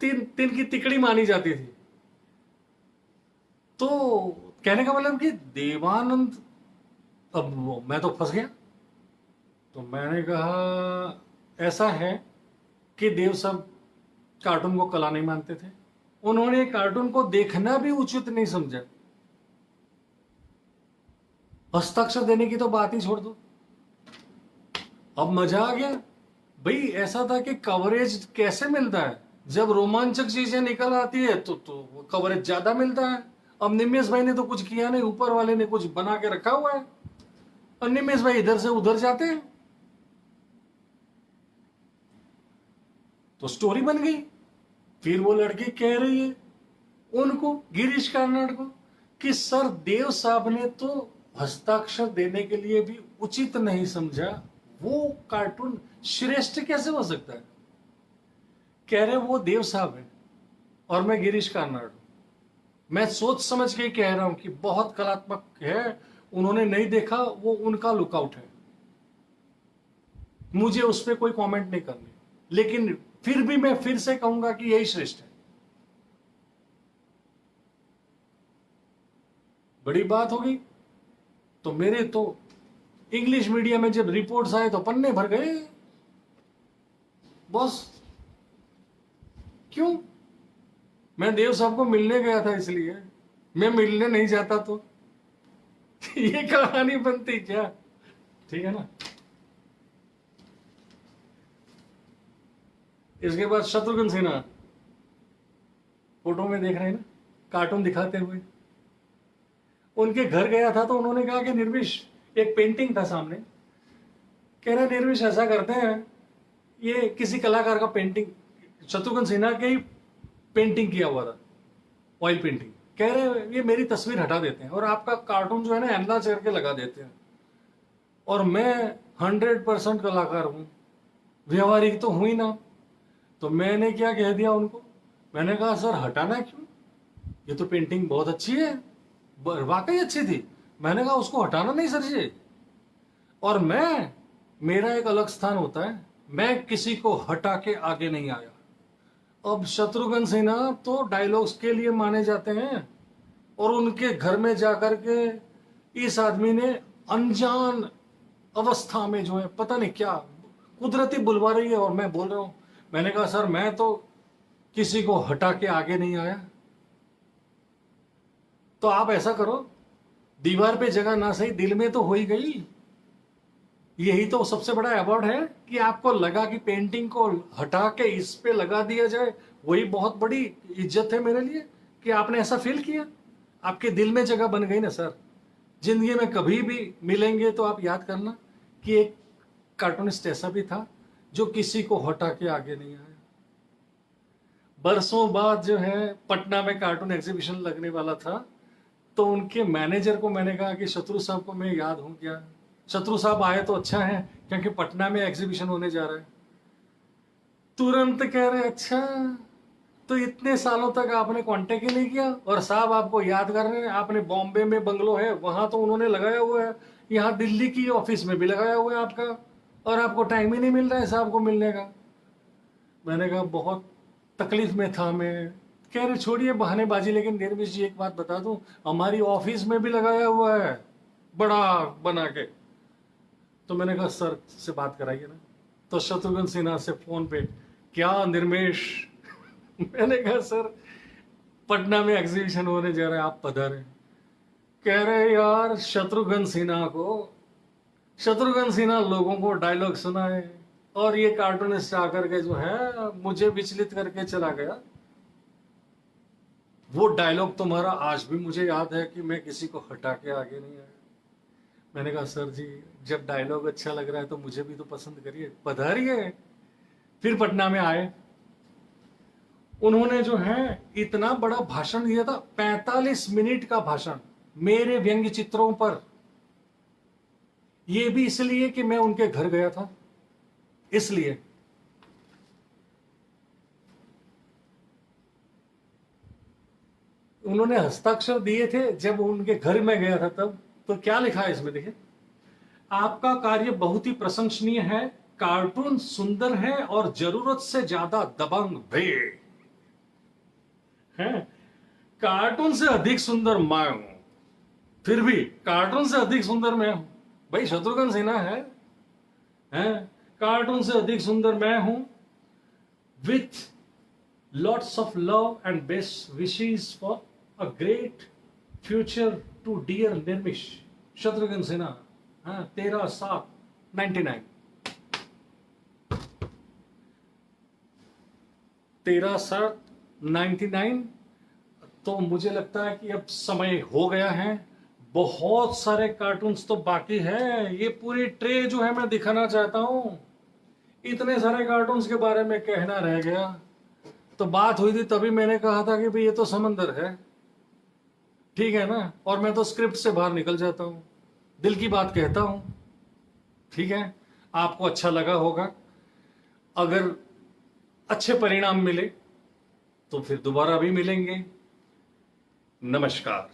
तीन की तिकड़ी मानी जाती थी। तो कहने का मतलब कि देवानंद, अब मैं तो फंस गया। तो मैंने कहा ऐसा है कि देव साहब कार्टून को कला नहीं मानते थे, उन्होंने कार्टून को देखना भी उचित नहीं समझा। हस्ताक्षर देने की तो बात ही छोड़ दो। अब मजा आ गया भाई। ऐसा था कि कवरेज कैसे मिलता है, जब रोमांचक चीजें निकल आती है तो कवरेज ज्यादा मिलता है। अब निमेश भाई ने तो कुछ किया नहीं, ऊपर वाले ने कुछ बना के रखा हुआ है, और निमेश भाई इधर से उधर जाते हैं, तो स्टोरी बन गई। फिर वो लड़की कह रही है उनको, गिरीश कार्नाड को, कि सर देव साहब ने तो हस्ताक्षर देने के लिए भी उचित नहीं समझा, वो कार्टून श्रेष्ठ कैसे हो सकता है। कह रहे वो देव साहब है और मैं गिरीश कार्नाड हूं। मैं सोच समझ के कह रहा हूं कि बहुत कलात्मक है, उन्होंने नहीं देखा, वो उनका लुकआउट है, मुझे उस पर कोई कमेंट नहीं करनी। लेकिन फिर भी मैं फिर से कहूंगा कि यही श्रेष्ठ है। बड़ी बात होगी। तो मेरे तो इंग्लिश मीडिया में जब रिपोर्ट्स आए तो पन्ने भर गए। बॉस क्यों? मैं देव साहब को मिलने गया था, इसलिए मैं मिलने नहीं जाता तो ये कहानी बनती क्या? ठीक है ना। इसके बाद शत्रुघ्न सिन्हा फोटो में देख रहे हैं ना, कार्टून दिखाते हुए। उनके घर गया था तो उन्होंने कहा कि निर्विश, एक पेंटिंग था सामने, कह रहे निर्विश ऐसा करते हैं, ये किसी कलाकार का पेंटिंग, शत्रुघ्न सिन्हा के ही पेंटिंग किया हुआ था, ऑयल पेंटिंग। कह रहे ये मेरी तस्वीर हटा देते हैं और आपका कार्टून जो है ना एनलार्ज करके लगा देते हैं, और मैं 100% कलाकार हूं, व्यवहारिक तो हुई ना। तो मैंने क्या कह दिया उनको, मैंने कहा सर हटाना क्यों, ये तो पेंटिंग बहुत अच्छी है, वाकई अच्छी थी। मैंने कहा उसको हटाना नहीं सर जी। और मेरा एक अलग स्थान होता है, मैं किसी को हटा के आगे नहीं आया। अब शत्रुघ्न सिन्हा तो डायलॉग्स के लिए माने जाते हैं, और उनके घर में जाकर के इस आदमी ने अवस्था में जो है पता नहीं क्या कुदरती बुलवा रही है और मैं बोल रहा हूं। मैंने कहा सर मैं तो किसी को हटा के आगे नहीं आया। तो आप ऐसा करो, दीवार पे जगह ना सही दिल में तो हो ही गई। यही तो सबसे बड़ा अवार्ड है कि आपको लगा कि पेंटिंग को हटा के इस पे लगा दिया जाए, वही बहुत बड़ी इज्जत है मेरे लिए कि आपने ऐसा फील किया, आपके दिल में जगह बन गई ना सर। जिंदगी में कभी भी मिलेंगे तो आप याद करना कि एक कार्टूनिस्ट ऐसा भी था जो किसी को हटा के आगे नहीं आया। बरसों बाद जो है पटना में कार्टून एग्जीबिशन लगने वाला था, तो उनके मैनेजर को मैंने कहा कि शत्रु साहब को मैं याद हूं क्या? शत्रु साहब आए तो अच्छा है क्योंकि पटना में एग्जीबिशन होने जा रहा है। तुरंत कह रहे अच्छा, तो इतने सालों तक आपने कांटेक्ट ही नहीं किया और साहब आपको याद कर रहे हैं। आपने बॉम्बे में बंगलो है वहां तो उन्होंने लगाया हुआ है, यहाँ दिल्ली की ऑफिस में भी लगाया हुआ है आपका, और आपको टाइम ही नहीं मिल रहा है साहब को मिलने का। मैंने कहा बहुत तकलीफ में था मैं। कह रहे छोड़िए बहानेबाजी, लेकिन निर्मिश जी एक बात बता दूं, हमारी ऑफिस में भी लगाया हुआ है बड़ा बना के। तो मैंने कहा सर से बात कराइए ना। तो शत्रुघ्न सिन्हा से फोन पे, क्या निर्मेश? मैंने कहा सर पटना में एग्जीबिशन होने जा रहा है, आप पधारे। कह रहे यार शत्रुघ्न सिन्हा लोगों को डायलॉग सुनाए और ये कार्टूनिस्ट आकर के जो है मुझे विचलित करके चला गया। वो डायलॉग तुम्हारा आज भी मुझे याद है कि मैं किसी को हटा के आगे नहीं आया। मैंने कहा सर जी जब डायलॉग अच्छा लग रहा है तो मुझे भी तो पसंद करिए, पधारिए। फिर पटना में आए, उन्होंने जो है इतना बड़ा भाषण दिया था, 45 मिनट का भाषण मेरे व्यंग्य चित्रों पर। यह भी इसलिए कि मैं उनके घर गया था, इसलिए। उन्होंने हस्ताक्षर दिए थे जब उनके घर में गया था तब। तो क्या लिखा है इसमें देखिए, आपका कार्य बहुत ही प्रशंसनीय है, कार्टून सुंदर है और जरूरत से ज्यादा दबंग भी है। कार्टून से अधिक सुंदर मैं हूं, फिर भी कार्टून से अधिक सुंदर मैं हूं। भाई शत्रुघ्न सिन्हा है, कार्टून से अधिक सुंदर मैं हूं। With lots of love and best wishes for a great future to dear Nirmish Shatrughan Sinha. 13/7/99। 13/7/99। तो मुझे लगता है कि अब समय हो गया है। बहुत सारे कार्टून्स तो बाकी है, ये पूरी ट्रे जो है मैं दिखाना चाहता हूं। इतने सारे कार्टून्स के बारे में कहना रह गया। तो बात हुई थी तभी मैंने कहा था कि भाई ये तो समंदर है, ठीक है ना, और मैं तो स्क्रिप्ट से बाहर निकल जाता हूं, दिल की बात कहता हूं, ठीक है। आपको अच्छा लगा होगा। अगर अच्छे परिणाम मिले तो फिर दोबारा भी मिलेंगे। नमस्कार।